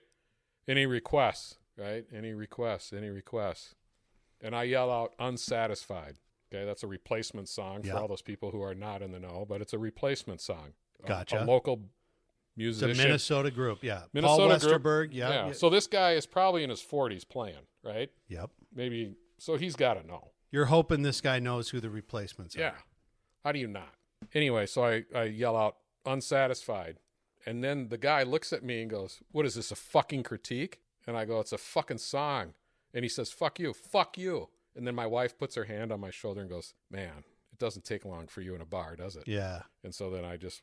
any requests? Right? Any requests? Any requests?" And I yell out, "Unsatisfied." Okay, that's a replacement song for all those people who are not in the know, but it's a replacement song. Gotcha. A local musician. It's a Minnesota group, yeah. Minnesota Paul Westerberg, yeah. So this guy is probably in his 40s playing, right? Yep. Maybe, so he's got to know. You're hoping this guy knows who the replacements are. Yeah. How do you not? Anyway, so I yell out, "Unsatisfied." And then the guy looks at me and goes, "What is this, a fucking critique?" And I go, "It's a fucking song." And he says, "Fuck you, fuck you." And then my wife puts her hand on my shoulder and goes, "Man, it doesn't take long for you in a bar, does it?" Yeah. And so then I just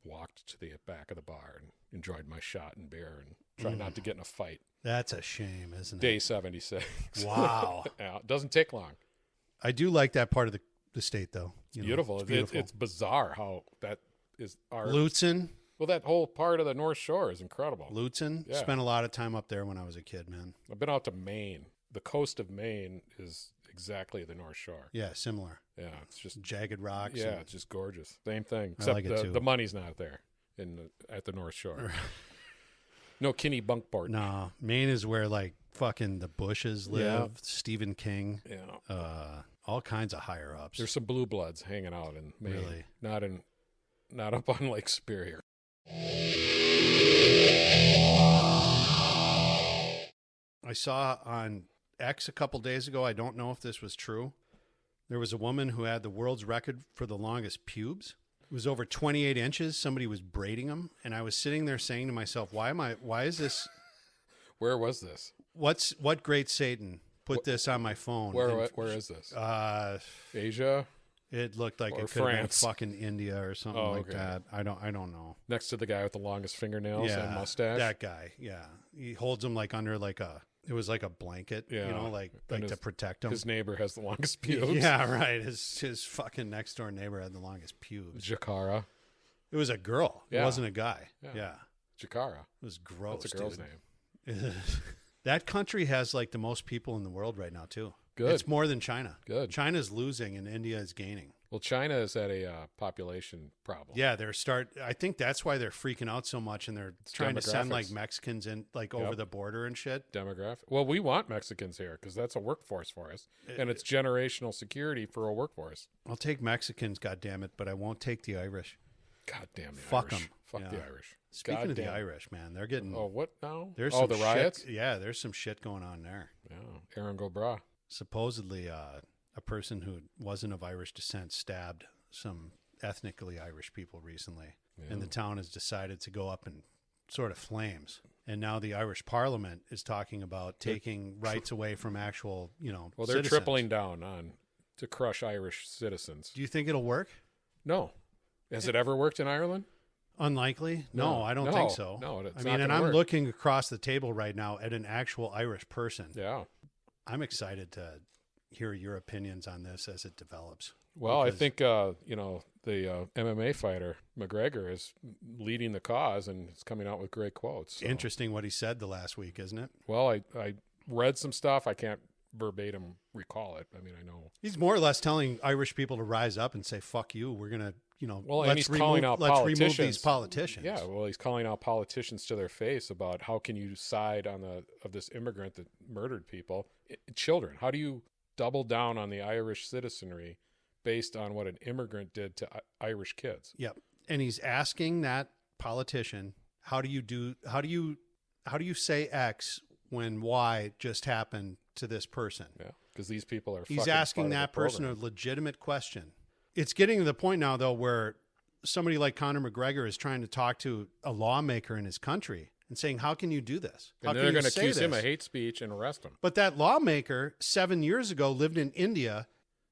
walked to the back of the bar and enjoyed my shot and beer and tried not to get in a fight. That's a shame, isn't it? Day 76. Wow. Yeah, it doesn't take long. I do like that part of the state, though. It's beautiful. It's bizarre how that is our... Lutzen. Well, that whole part of the North Shore is incredible. Lutzen. Yeah. Spent a lot of time up there when I was a kid, man. I've been out to Maine. The coast of Maine is exactly the North Shore. Yeah, similar. Yeah, it's just jagged rocks. Yeah, it's just gorgeous. Same thing, except like it too. The money's not there at the North Shore. No Kinney Bunkport. No, Maine is where like fucking the Bushes live. Yeah. Stephen King. Yeah. All kinds of higher ups. There's some blue bloods hanging out in Maine. Really? Not up on Lake Superior. I saw on X a couple days ago, I don't know if this was true. There was a woman who had the world's record for the longest pubes. It was over 28 inches. Somebody was braiding them. And I was sitting there saying to myself, why is this? Where was this? What great Satan put this on my phone? Where is this? Asia? It looked like or it could have been France? fucking India or something like that. I don't know. Next to the guy with the longest fingernails and mustache? That guy, yeah. He holds them like under like it was like a blanket, like to protect him. His neighbor has the longest pubes. Yeah, right. His fucking next door neighbor had the longest pubes. Jakara. It was a girl. Yeah. It wasn't a guy. Yeah. Jakara. It was gross. That's a girl's dude. name. That country has like the most people in the world right now too. Good. It's more than China. Good. China's losing and India is gaining. Well, China is at a population problem. Yeah, I think that's why they're freaking out so much, and they're trying to send like Mexicans in, like over the border and shit. Demographic. Well, we want Mexicans here because that's a workforce for us, and it's generational security for a workforce. I'll take Mexicans, goddammit, but I won't take the Irish. God damn the Fuck Irish. them. Fuck the Irish. Speaking of the Irish, man, they're getting. Oh, what now? There's the some riots. Shit, yeah, there's some shit going on there. Yeah, Aaron Gobra. Supposedly, a person who wasn't of Irish descent stabbed some ethnically Irish people recently, and the town has decided to go up in sort of flames. And now the Irish Parliament is talking about taking rights away from actual, Well, they're citizens. tripling down on to crush Irish citizens. Do you think it'll work? No. Has it ever worked in Ireland? Unlikely. No, I don't think so. No, it's I not mean, and gonna I'm work. looking across the table right now at an actual Irish person. Yeah. I'm excited to hear your opinions on this as it develops. Well, I think, the MMA fighter, McGregor, is leading the cause and is coming out with great quotes. So. Interesting what he said the last week, isn't it? Well, I read some stuff. I can't verbatim recall it. I mean, I know. He's more or less telling Irish people to rise up and say, fuck you. We're going to Well, and he's calling out let's remove politicians. these politicians. Yeah, well, he's calling out politicians to their face about how can you side on of this immigrant that murdered people, children. How do you double down on the Irish citizenry based on what an immigrant did to Irish kids? Yep. And he's asking that politician, how do you say X when Y just happened to this person? Yeah, because these people are. He's asking that person a legitimate question. It's getting to the point now, though, where somebody like Conor McGregor is trying to talk to a lawmaker in his country and saying, how can you do this? How And can they're you going to say accuse him this? of hate speech and arrest him. But that lawmaker 7 years ago lived in India.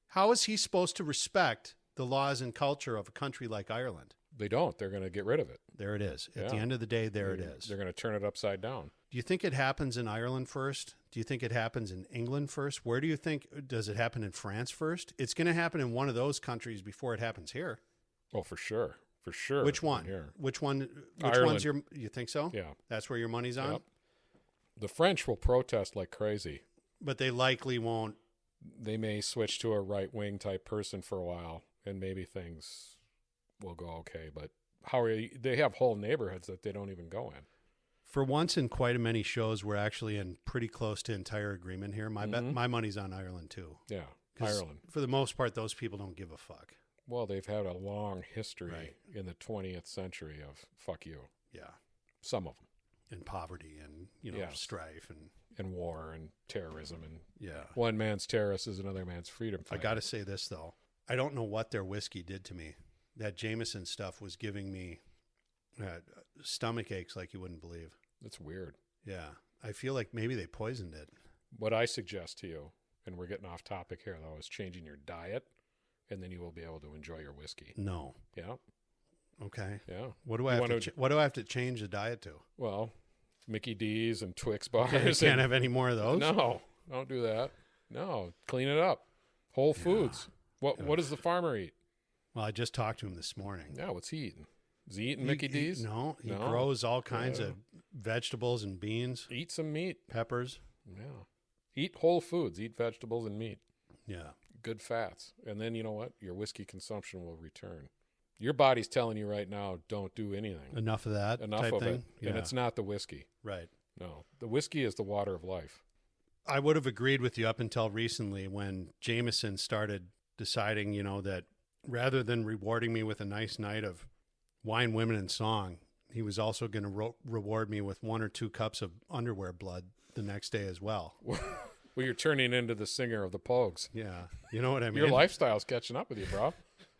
How is he supposed to respect the laws and culture of a country like Ireland? They don't. They're going to get rid of it. There it is. At Yeah. the end of the day, there it is. They're going to turn it upside down. Do you think it happens in Ireland first? Do you think it happens in England first? Where do you think, does it happen in France first? It's going to happen in one of those countries before it happens here. Oh, for sure. For sure. Which one? Here. Which one? Which Ireland. one's you think so? Yeah. That's where your money's on? Yep. The French will protest like crazy. But they likely won't. They may switch to a right-wing type person for a while, and maybe things will go okay. But they have whole neighborhoods that they don't even go in. For once in quite a many shows, we're actually in pretty close to entire agreement here. My money's on Ireland, too. Yeah, 'Cause Ireland. For the most part, those people don't give a fuck. Well, they've had a long history Right. in the 20th century of fuck you. Yeah. Some of them. And poverty and, Yes. strife and, And war and terrorism. And yeah. one man's terrorist is another man's freedom I fighter. got to say this, though. I don't know what their whiskey did to me. That Jameson stuff was giving me stomach aches like you wouldn't believe. That's weird. Yeah. I feel like maybe they poisoned it. What I suggest to you, and we're getting off topic here, though, is changing your diet, and then you will be able to enjoy your whiskey. No. Yeah. Okay. Yeah. What do I have to change the diet to? Well, Mickey D's and Twix bars. You can't have any more of those? No, don't do that. No, clean it up. Whole foods. What does the farmer eat? Well, I just talked to him this morning. Yeah, what's he eating? Is he eating Mickey D's? He grows all kinds of vegetables and beans, Eat some meat. peppers. Yeah. Eat whole foods. Eat vegetables and meat. Yeah. Good fats. And then you know what? Your whiskey consumption will return. Your body's telling you right now, don't do anything. Enough of that Enough type of thing. it. Yeah. And it's not the whiskey. Right. No. The whiskey is the water of life. I would have agreed with you up until recently when Jameson started deciding, that rather than rewarding me with a nice night of wine, women, and song, he was also going to reward me with 1 or 2 cups of underwear blood the next day as well. Well, you're turning into the singer of the Pogues. Yeah. You know what I mean? Your lifestyle's catching up with you, bro.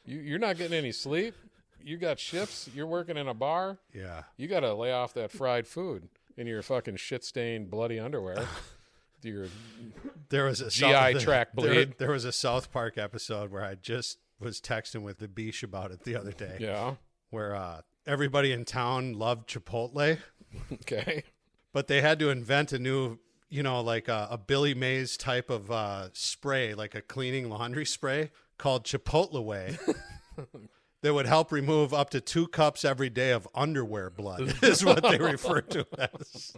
You're not getting any sleep. You got shifts. You're working in a bar. Yeah. You got to lay off that fried food in your fucking shit-stained bloody underwear. There was a GI tract bleed. There was a South Park episode where I just was texting with the Beesh about it the other day. Yeah. Where everybody in town loved Chipotle, Okay. but they had to invent a new, like a Billy Mays type of spray, like a cleaning laundry spray called Chipotle Way. That would help remove up to 2 cups every day of underwear blood, is what they refer to as.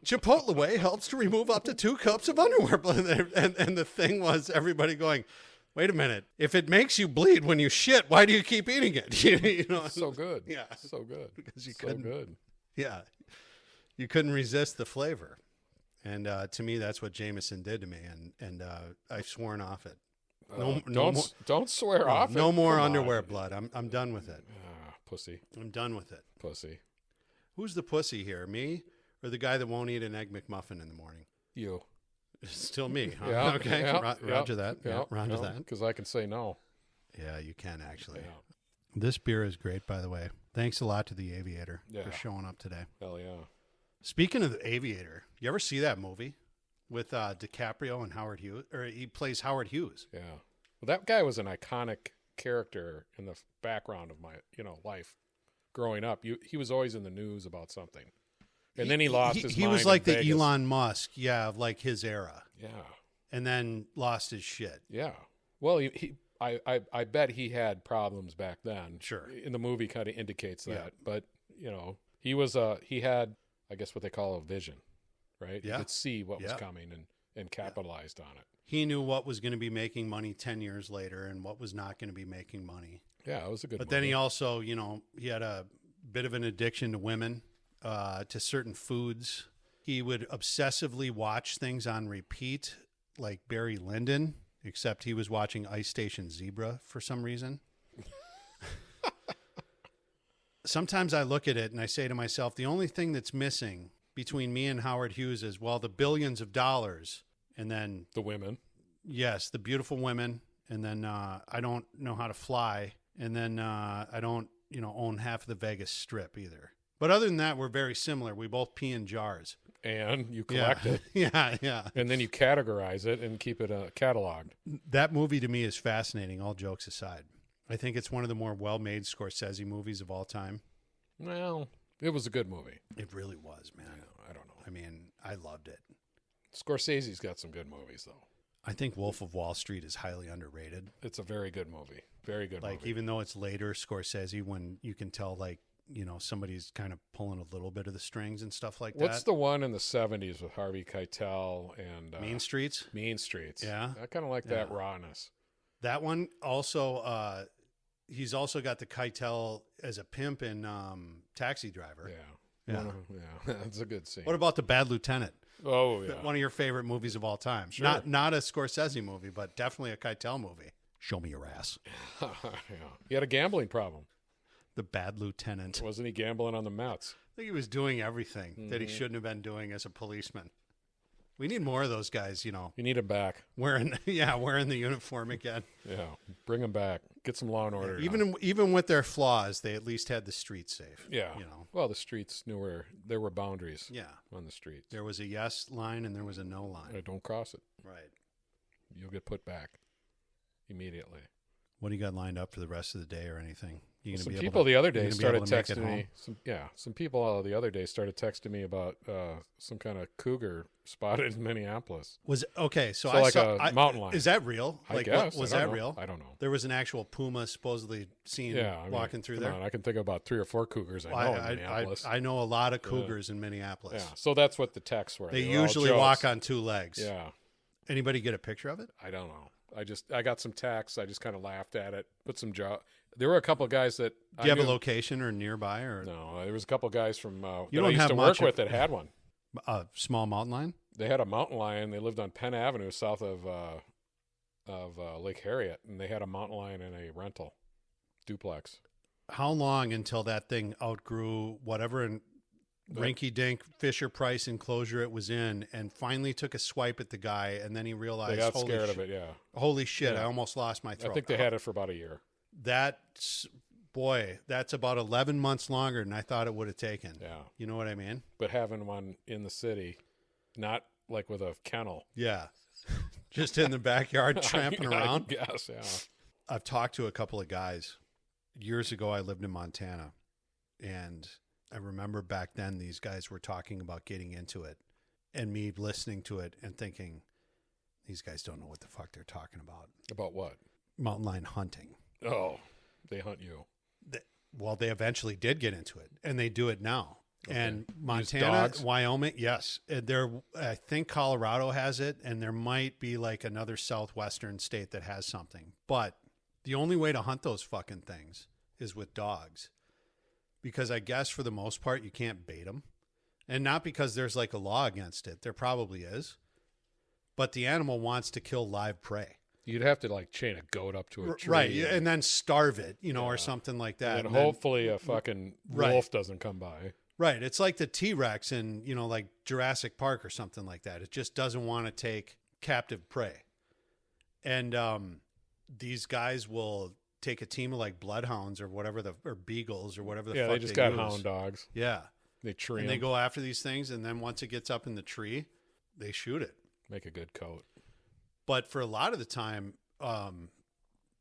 Chipotle Way helps to remove up to 2 cups of underwear blood. And the thing was everybody going, wait a minute. If it makes you bleed when you shit, why do you keep eating it? So good. Yeah. So good. Because you so couldn't- good. Yeah. You couldn't resist the flavor. And to me, that's what Jameson did to me. And I've sworn off it. Don't swear off. No it. more Come underwear on. blood. I'm done with it. Pussy. I'm done with it. Pussy. Who's the pussy here? Me or the guy that won't eat an Egg McMuffin in the morning? You. It's still me. Huh? Yeah. Okay. Yeah, Roger that. Yeah, roger that. Because I can say no. Yeah, you can actually. Yeah. This beer is great, by the way. Thanks a lot to the Aviator Yeah. for showing up today. Hell yeah. Speaking of the Aviator, you ever see that movie with DiCaprio and Howard Hughes? Or he plays Howard Hughes. Yeah. Well, that guy was an iconic character in the background of my, life growing up. He was always in the news about something. And then he lost his mind. He was like in the Vegas. Elon Musk, of like his era. Yeah. And then lost his shit. Yeah. Well, I bet he had problems back then. Sure. In the movie kind of indicates that. Yeah. But, he had, I guess what they call a vision, right? Yeah. He could see what was coming and capitalized on it. He knew what was going to be making money 10 years later and what was not going to be making money. Yeah, it was a good But movie. then he also, he had a bit of an addiction to women, to certain foods. He would obsessively watch things on repeat, like Barry Lyndon, except he was watching Ice Station Zebra for some reason. Sometimes I look at it and I say to myself, the only thing that's missing between me and Howard Hughes is, well, the billions of dollars, and then The women. yes, the beautiful women, and then I don't know how to fly, and then I don't, own half of the Vegas Strip either. But other than that, we're very similar. We both pee in jars. And you collect it. Yeah. And then you categorize it and keep it cataloged. That movie to me is fascinating, all jokes aside. I think it's one of the more well-made Scorsese movies of all time. Well, it was a good movie. It really was, man. I don't know. I mean, I loved it. Scorsese's got some good movies, though. I think Wolf of Wall Street is highly underrated. It's a very good movie. Very good Like, movie. even though it's later Scorsese, when you can tell, like, somebody's kind of pulling a little bit of the strings and stuff like What's that. the one in the 70s with Harvey Keitel and Mean Streets? Mean Streets. Yeah. I kind of like that Yeah. rawness. That one also, he's also got the Keitel as a pimp in Taxi Driver. Yeah. Yeah. That's a good scene. What about The Bad Lieutenant? Oh, yeah. One of your favorite movies of all time. Sure. Not a Scorsese movie, but definitely a Keitel movie. Show me your ass. Yeah. He had a gambling problem. The Bad Lieutenant. Wasn't he gambling on the Mets? I think he was doing everything that he shouldn't have been doing as a policeman. We need more of those guys, You need him back. wearing the uniform again. Yeah. Bring him back. Get some law and order. Even with their flaws, they at least had the streets safe. Yeah. You know. Well, the streets knew there were boundaries Yeah. on the streets. There was a yes line and there was a no line. Don't cross it. Right. You'll get put back immediately. What do you got lined up for the rest of the day or anything? You gonna Some be able people to- the other you day gonna be started able to make it texting me. home? Some people the other day started texting me about some kind of cougar spotted in Minneapolis. Was okay. So, So I like saw a mountain lion. Is that real? I Like, guess. was I that don't know. real? I don't know. There was an actual puma supposedly seen Yeah, I mean, walking through come there. on, I can think of about 3 or 4 cougars I know in Minneapolis. I know a lot of cougars in Minneapolis. Yeah, so that's what the texts were. They were all usually jokes. walk on 2 legs. Yeah, Anybody get a picture of it? I don't know. I got some texts. I just kind of laughed at it. Put some There were a couple of guys that Do you have a location or nearby or No, there was a couple of guys from that You I don't used have to much work of- with that had one. a small mountain lion? They had a mountain lion. They lived on Penn Avenue, south of Lake Harriet, and they had a mountain lion in a rental duplex. How long until that thing outgrew whatever rinky-dink Fisher Price enclosure it was in, and finally took a swipe at the guy, and then he realized, They got holy scared shit, of it. Yeah, holy shit, Yeah. I almost lost my throat. I think they had it for about a year. That's about 11 months longer than I thought it would have taken. Yeah, You know what I mean? but having one in the city, not like with a kennel, Yeah. Just in the backyard tramping around. Yes, yeah. I've talked to a couple of guys. Years ago, I lived in Montana, and I remember back then these guys were talking about getting into it, and me listening to it and thinking, these guys don't know what the fuck they're talking about. About what? Mountain lion hunting. Oh, they hunt you. Well, they eventually did get into it, and they do it now. Okay. And Use Montana, dogs? Wyoming, yes. I think Colorado has it, and there might be like another southwestern state that has something. But the only way to hunt those fucking things is with dogs. Because I guess for the most part, you can't bait them. And not because there's like a law against it. There probably is. But the animal wants to kill live prey. You'd have to like chain a goat up to a tree. Right. And then starve it, or Yeah. something like that. And then- hopefully a fucking Right. wolf doesn't come by. Right. It's like the T-Rex in, like Jurassic Park or something like that. It just doesn't want to take captive prey. And these guys will take a team of like bloodhounds or whatever or beagles or whatever the Yeah, fuck they just got use. hound dogs. Yeah. They tree And they 'em, go after these things, and then once it gets up in the tree, they shoot it. make a good coat. But for a lot of the time,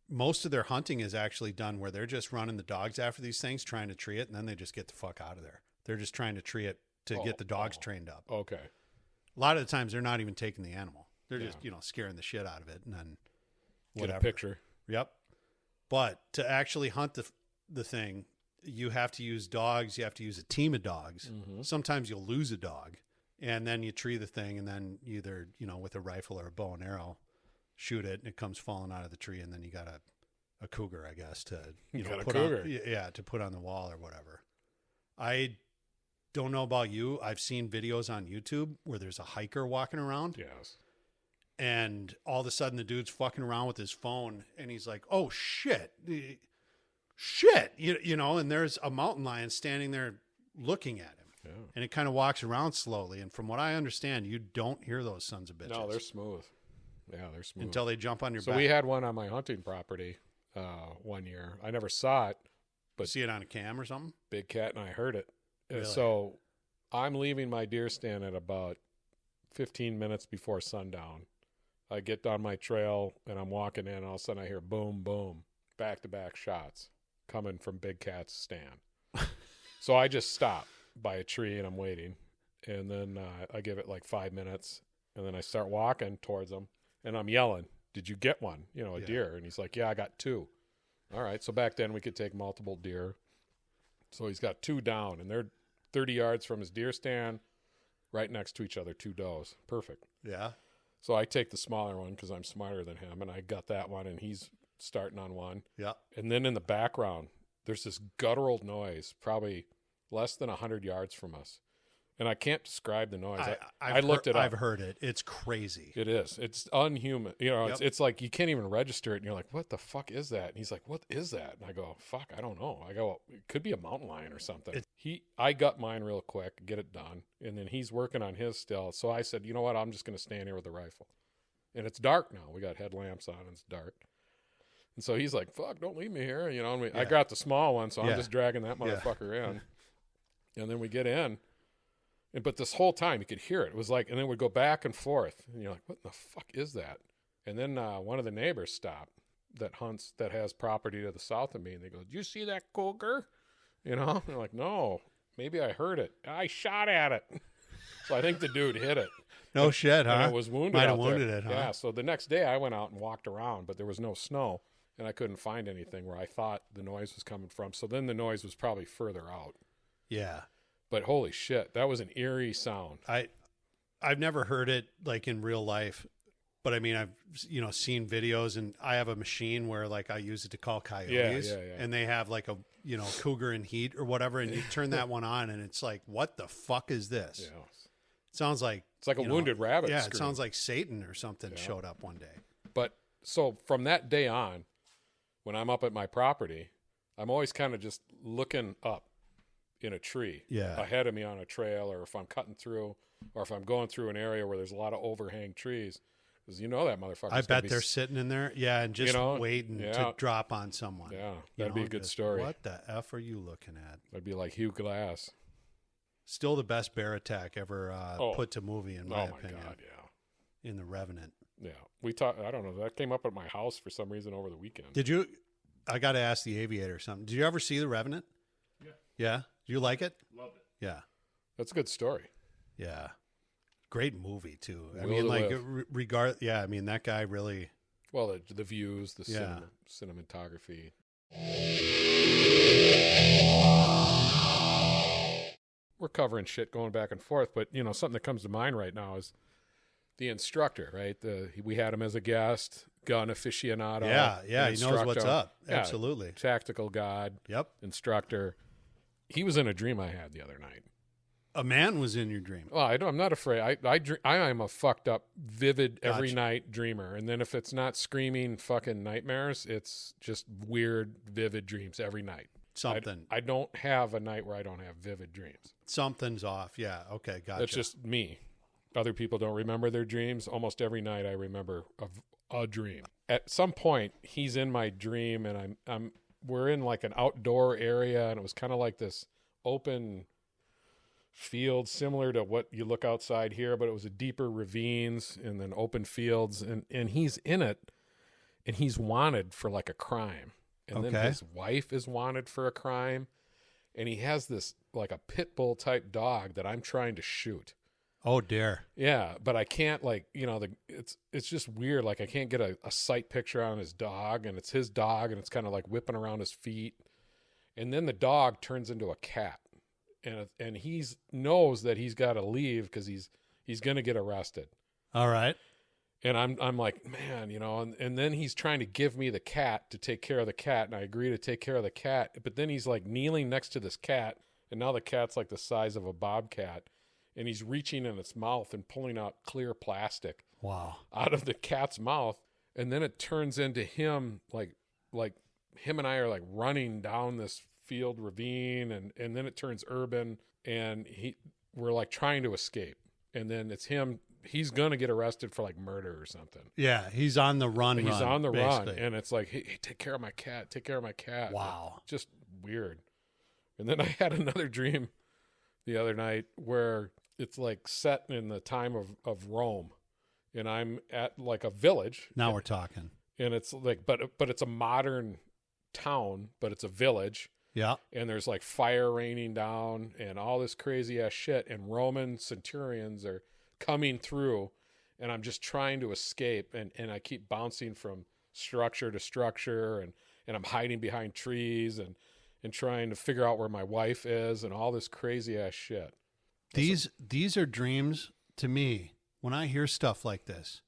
most of their hunting is actually done where they're just running the dogs after these things, trying to tree it, and then they just get the fuck out of there. They're just trying to tree it to get the dogs trained up. Okay. A lot of the times, they're not even taking the animal. They're Yeah. just, scaring the shit out of it, and then Get whatever. a picture. Yep. But to actually hunt the thing, you have to use dogs. You have to use a team of dogs. Mhm. Sometimes you'll lose a dog and then you tree the thing, and then either, with a rifle or a bow and arrow, shoot it, and it comes falling out of the tree, and then you got a cougar, I guess, to Got a cougar. to put on the wall or whatever. I don't know about you. I've seen videos on YouTube where there's a hiker walking around. Yes. And all of a sudden the dude's fucking around with his phone and he's like, oh shit, and there's a mountain lion standing there looking at him. Yeah. And it kind of walks around slowly. And from what I understand, you don't hear those sons of bitches. No, they're smooth. Yeah, they're smooth. Until they jump on your So back. we had one on my hunting property one year. I never saw it, but see it on a cam or something? Big Cat and I heard it. Really? So I'm leaving my deer stand at about 15 minutes before sundown. I get on my trail and I'm walking in, and all of a sudden I hear boom, boom, back-to-back shots coming from Big Cat's stand. So I just stop by a tree and I'm waiting. And then I give it like 5 minutes, and then I start walking towards him, and I'm yelling, did you get one? A deer. And he's like, yeah, I got 2. All right. So back then we could take multiple deer. So he's got 2 down, and they're 30 yards from his deer stand, right next to each other, 2 does. Perfect. Yeah. So I take the smaller one because I'm smarter than him, and I got that one, and he's starting on one. Yeah. And then in the background, there's this guttural noise, probably less than 100 yards from us. And I can't describe the noise. I looked it up. I've heard it. It's crazy. It is. It's unhuman. Yep. It's like you can't even register it. And you're like, what the fuck is that? And he's like, what is that? And I go, fuck, I don't know. I go, it could be a mountain lion or something. I got mine real quick, get it done. And then he's working on his still. So I said, you know what? I'm just going to stand here with the rifle. And it's dark now. We got headlamps on and it's dark. And so he's like, fuck, don't leave me here. I got the small one. So I'm just dragging that motherfucker in. And then we get in. But this whole time you could hear it. It was like, and then we'd go back and forth. And you're like, what the fuck is that? And then one of the neighbors stopped that has property to the south of me. And they go, did you see that cougar? And they're like, no, maybe I heard it. I shot at it. So I think the dude hit it. No shit, huh? And it was wounded. Might have wounded it, huh? Yeah. So the next day I went out and walked around, but there was no snow. And I couldn't find anything where I thought the noise was coming from. So then the noise was probably further out. Yeah. But holy shit, that was an eerie sound. I've never heard it like in real life, but I mean, I've seen videos, and I have a machine where like I use it to call coyotes, yeah. and they have like a cougar in heat or whatever, and you turn that one on, and it's like, what the fuck is this? Yeah. It sounds like it's like a wounded rabbit. Yeah, scream. it sounds like Satan or something showed up one day. But so from that day on, when I'm up at my property, I'm always kind of just looking up in a tree ahead of me on a trail, or if I'm cutting through, or if I'm going through an area where there's a lot of overhang trees, because that motherfucker. I bet they're sitting in there, and just waiting to drop on someone. Yeah, that'd be a good story. What the F are you looking at? That'd be like Hugh Glass. Still the best bear attack ever put to movie, in my opinion. God, yeah. In The Revenant. Yeah, we talked. I don't know. That came up at my house for some reason over the weekend. Did you? I got to ask the Aviator something. Did you ever see The Revenant? Yeah. Yeah. Do you like it? Loved it. Yeah. That's a good story. Yeah. Great movie too. I Will mean, to like Live. Yeah. I mean, that guy really. Well, the views, the cinematography. We're covering shit going back and forth, but something that comes to mind right now is the instructor, right? We had him as a guest, gun aficionado. Yeah, he knows what's up. Yeah, absolutely. Tactical god. Yep. Instructor. He was in a dream I had the other night. A man was in your dream. Well, I'm not afraid. I am a fucked up, vivid, every night dreamer. And then if it's not screaming fucking nightmares, it's just weird, vivid dreams every night. Something. I don't have a night where I don't have vivid dreams. Something's off. Yeah. Okay. Gotcha. That's just me. Other people don't remember their dreams. Almost every night I remember a dream. At some point, he's in my dream, and we're in like an outdoor area, and it was kind of like this open field, similar to what you look outside here, but it was a deeper ravines and then open fields, and he's in it, and he's wanted for like a crime. And then his wife is wanted for a crime, and he has this like a pit bull type dog that I'm trying to shoot. Oh dear. Yeah, but I can't it's just weird. Like I can't get a sight picture on his dog, and it's his dog, and it's kind of like whipping around his feet. And then the dog turns into a cat, and he's knows that he's got to leave because he's going to get arrested. All right. And I'm like, man, and then he's trying to give me the cat to take care of the cat, and I agree to take care of the cat. But then he's like kneeling next to this cat, and now the cat's like the size of a bobcat, and he's reaching in its mouth and pulling out clear plastic. Wow. Out of the cat's mouth, and then it turns into him like him and I are like running down this field ravine, and then it turns urban, and we're like trying to escape, and then it's him. He's gonna get arrested for like murder or something. Yeah, he's on the run. He's on the basically. run, and it's like, hey, take care of my cat. Take care of my cat. Wow. Just weird. And then I had another dream the other night where it's like set in the time of Rome, and I'm at like a village. Now we're talking. And it's like, but it's a modern town, but it's a village. Yeah. And there's like fire raining down and all this crazy ass shit, and Roman centurions are coming through, and I'm just trying to escape, and I keep bouncing from structure to structure, and I'm hiding behind trees and trying to figure out where my wife is and all this crazy ass shit. These are dreams to me. When I hear stuff like this,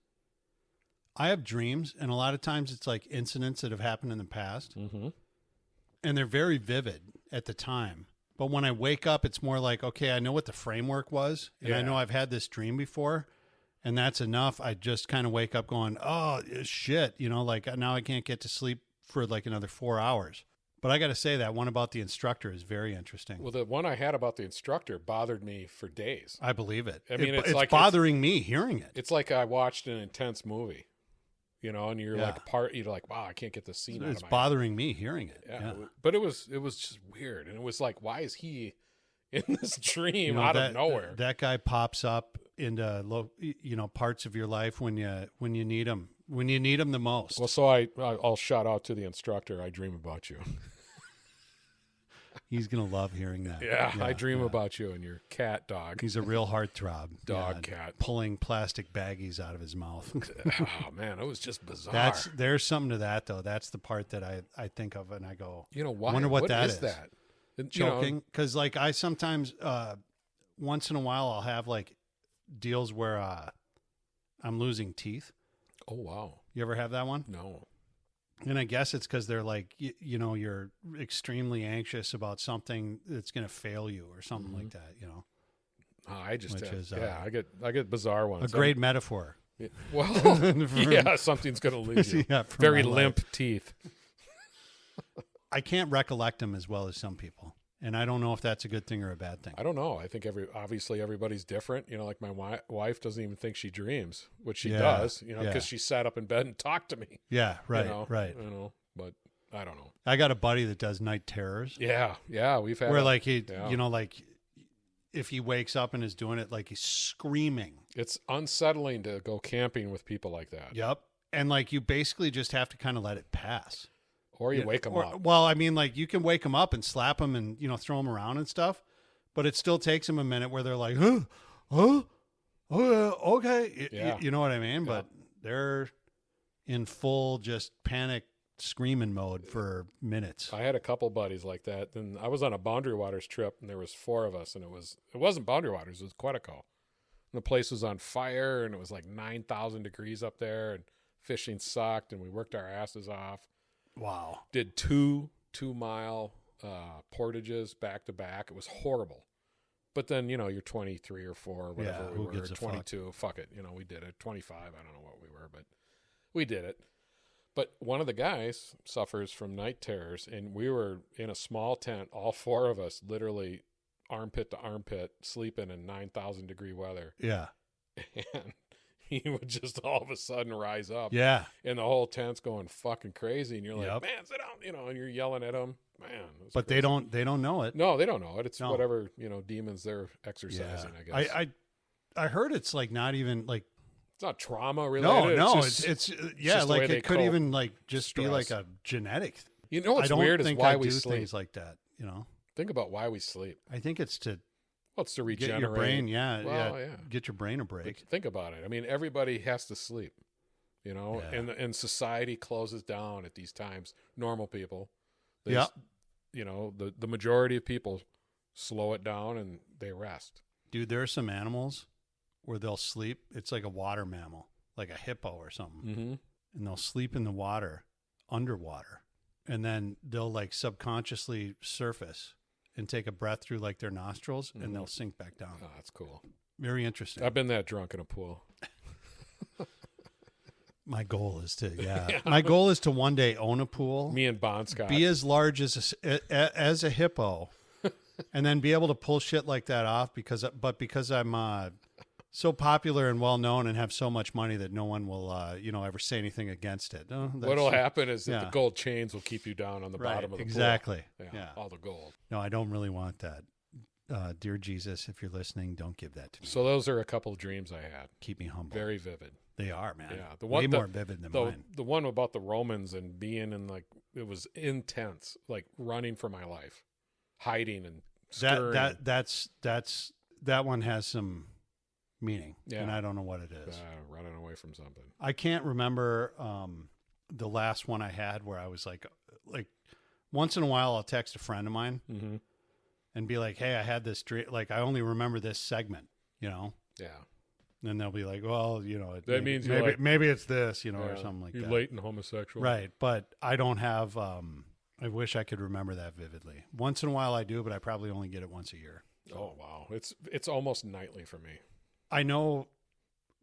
I have dreams, and a lot of times it's like incidents that have happened in the past, and they're very vivid at the time. But when I wake up, it's more like, okay, I know what the framework was, and I know I've had this dream before, and that's enough. I just kind of wake up going, oh, shit, like now I can't get to sleep for like another 4 hours. But I got to say that one about the instructor is very interesting. Well, the one I had about the instructor bothered me for days. I believe it. I mean, it's like bothering me hearing it. It's like I watched an intense movie, and you're like, wow, I can't get this scene out of my head. It's bothering me hearing it. Yeah. But it was just weird. And it was like, why is he in this dream out of nowhere? That guy pops up into parts of your life when you need him. When you need him the most. Well, so I'll shout out to the instructor. I dream about you. He's going to love hearing that. Yeah, I dream about you and your cat dog. He's a real heartthrob. Cat. Pulling plastic baggies out of his mouth. Oh, man, it was just bizarre. There's something to that, though. That's the part that I think of and I go, why? I wonder what that is. That? Choking? Because, like, I sometimes, once in a while, I'll have, like, deals where I'm losing teeth. Oh, wow. You ever have that one? No. And I guess it's because they're like, you're extremely anxious about something that's going to fail you or something like that, I just I get bizarre ones. A great metaphor. Well, something's going to lose you. Very limp teeth. I can't recollect them as well as some people. And I don't know if that's a good thing or a bad thing. I don't know. I think obviously everybody's different. Like my wife doesn't even think she dreams, which she does, because she sat up in bed and talked to me. Yeah, right, right. But I don't know. I got a buddy that does night terrors. Yeah, we've had where like he, like if he wakes up and is doing it, like he's screaming. It's unsettling to go camping with people like that. Yep, and like you basically just have to kind of let it pass. Or you wake them up. Well, I mean, like you can wake them up and slap them and, throw them around and stuff, but it still takes them a minute where they're like, okay. You know what I mean? Yeah. But they're in full just panic screaming mode for minutes. I had a couple buddies like that. Then I was on a Boundary Waters trip and there was 4 of us, and it wasn't Boundary Waters, it was Quetico. And the place was on fire and it was like 9,000 degrees up there and fishing sucked and we worked our asses off. Wow. Did 2-mile portages back to back. It was horrible. But then, you're 23 or 4 or whatever we were, 22. Fuck it. We did it. 25. I don't know what we were, but we did it. But one of the guys suffers from night terrors, and we were in a small tent, all 4 of us, literally armpit to armpit, sleeping in 9,000 degree weather. Yeah. And he would just all of a sudden rise up. Yeah. And the whole tent's going fucking crazy. And you're like, man, sit down, and you're yelling at them. Man. But crazy. they don't know it. No, they don't know it. It's whatever, demons they're exercising, I guess. I heard it's like not even like. It's not trauma related. No, it's like it could even like just be like a genetic. What's weird is why we sleep. Things like that, Think about why we sleep. I think it's to. Well, it's to regenerate. Get your brain, get your brain a break. Think about it. I mean, everybody has to sleep, and society closes down at these times. Normal people, the majority of people slow it down, and they rest. Dude, there are some animals where they'll sleep. It's like a water mammal, like a hippo or something. Mm-hmm. And they'll sleep in the water, underwater. And then they'll like subconsciously surface and take a breath through like their nostrils, and they'll sink back down. Oh, that's cool. Very interesting. I've been that drunk in a pool. My goal is to, my goal is to one day own a pool. Me and Bon Scott. Be as large as a hippo, and then be able to pull shit like that off because I'm so popular and well known and have so much money that no one will ever say anything against it. What'll happen is that the gold chains will keep you down on the bottom of the exactly. pool. Yeah, all the gold. No, I don't really want that. Dear Jesus, if you're listening, don't give that to me. So those are a couple of dreams I had. Keep me humble. Very vivid. They are, man. Yeah, way more vivid than mine. The one about the Romans and being in it was intense, like running for my life, hiding and scurrying. That one has some meaning, and I don't know what it is. Running away from something. I can't remember the last one I had where I was like once in a while I'll text a friend of mine and be like, hey, I had this dream. Like, I only remember this segment, Yeah. And they'll be like, well, that means maybe it's this, or something like you're that. latent homosexual. Right. But I don't have, I wish I could remember that vividly. Once in a while I do, but I probably only get it once a year. Oh, wow. It's almost nightly for me. I know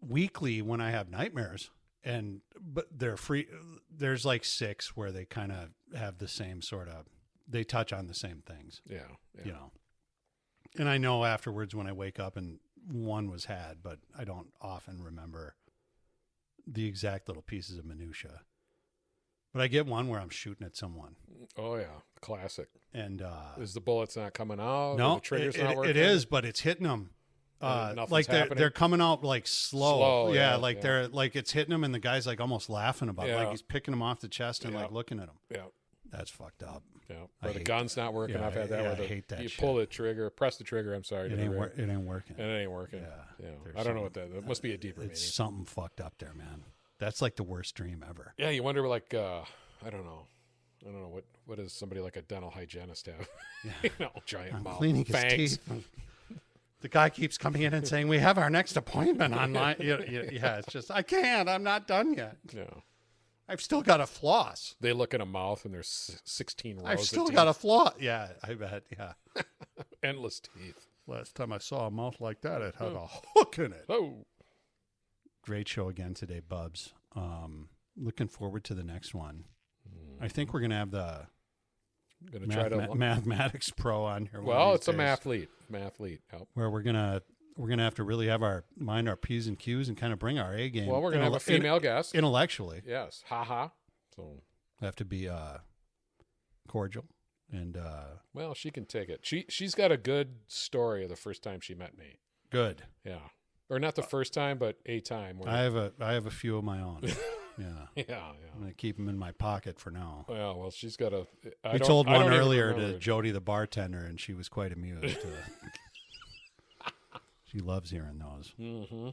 weekly when I have nightmares, but they're free. There's like 6 where they kind of have the same sort of, they touch on the same things. Yeah. And I know afterwards when I wake up and one was had, but I don't often remember the exact little pieces of minutia. But I get one where I'm shooting at someone. Oh yeah, classic. And is the bullet's not coming out? No, the trigger's not working. It is, but it's hitting them. Like they're coming out like slow. Like they're like it's hitting them, and the guy's like almost laughing about it. Like he's picking them off the chest and like looking at them. Yeah, that's fucked up. Yeah, but the gun's not working. I've had that. I hate that. You pull the trigger, press the trigger. I'm sorry, it ain't working. And it ain't working. Yeah. I don't know what that. It must be a deeper meaning. It's something fucked up there, man. That's like the worst dream ever. Yeah, you wonder like I don't know what does somebody like a dental hygienist have? Yeah. Giant mouth, cleaning fangs. his teeth. The guy keeps coming in and saying, "We have our next appointment online." Yeah, it's just I can't. I'm not done yet. Yeah. I've still got to floss. They look in a mouth and there's 16 rows. I've still got to floss. Yeah, I bet. Yeah. Endless teeth. Last time I saw a mouth like that, it had a hook in it. Oh. Great show again today, Bubs. Looking forward to the next one. I think we're going to have the mathematics pro on here. Well, it's a mathlete. Help. Where we're going to have to really have our P's and Q's and kind of bring our A game. Well, we're going to have a female guest. Intellectually. Yes. Ha. So have to be cordial and well, she can take it. She's got a good story of the first time she met me. Good. Yeah. Or not the first time, but a time. I have a few of my own. Yeah. Yeah. I'm going to keep them in my pocket for now. Well, she's got a... We told one earlier to Jody the bartender, and she was quite amused. She loves hearing those. Mm-hmm.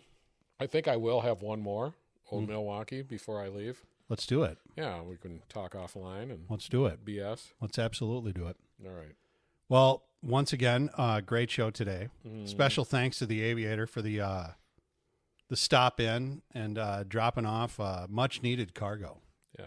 I think I will have one more, Old Milwaukee, before I leave. Let's do it. Yeah, we can talk offline and let's do it. BS. Let's absolutely do it. All right. Well, once again, great show today. Special thanks to the Aviator for the stop in and dropping off much needed cargo. Yeah.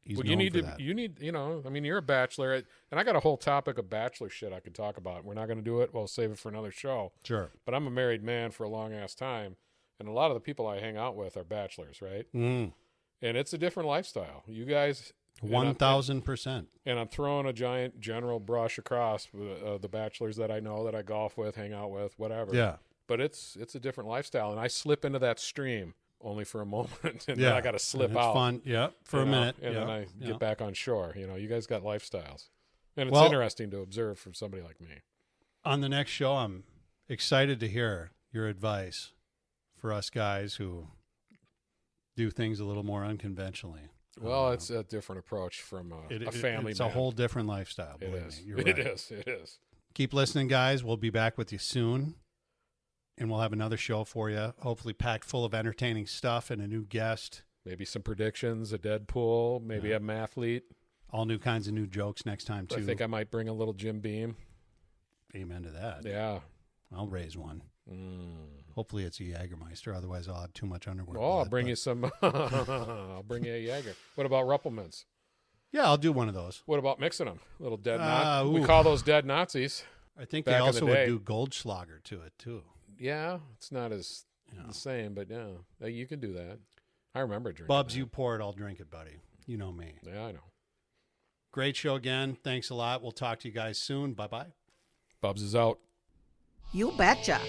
He's well, known for that. you need, I mean, you're a bachelor, and I got a whole topic of bachelor shit I could talk about. We're not going to do it. We'll save it for another show. Sure. But I'm a married man for a long ass time, and a lot of the people I hang out with are bachelors, right? Mm. And it's a different lifestyle. You guys, 1,000%. And I'm throwing a giant general brush across the bachelors that I know, that I golf with, hang out with, whatever. Yeah. But it's a different lifestyle, and I slip into that stream only for a moment, and then I got to slip out. Fun, for a minute, and then I get back on shore. You guys got lifestyles, and it's well, interesting to observe from somebody like me. On the next show, I'm excited to hear your advice for us guys who do things a little more unconventionally. Well, it's a different approach from a family. It's man. a whole different lifestyle. It is. You're right. It is. Keep listening, guys. We'll be back with you soon. And we'll have another show for you, hopefully packed full of entertaining stuff and a new guest. Maybe some predictions, a Deadpool, maybe a mathlete. All new kinds of new jokes next time, too. I think I might bring a little Jim Beam. Amen to that. Yeah. I'll raise one. Hopefully it's a Jägermeister. Otherwise, I'll have too much underwear. Oh, I'll bring you some. I'll bring you a Jaeger. What about Ruppelmans? Yeah, I'll do one of those. What about mixing them? Little dead Nazis. We call those dead Nazis. I think Back they in also the would day. do Goldschlager to it, too. Yeah, it's not as the same, but yeah, you can do that. I remember drinking. Bubs, that. you pour it, I'll drink it, buddy. You know me. Yeah, I know. Great show again. Thanks a lot. We'll talk to you guys soon. Bye-bye. Bubs is out. You betcha.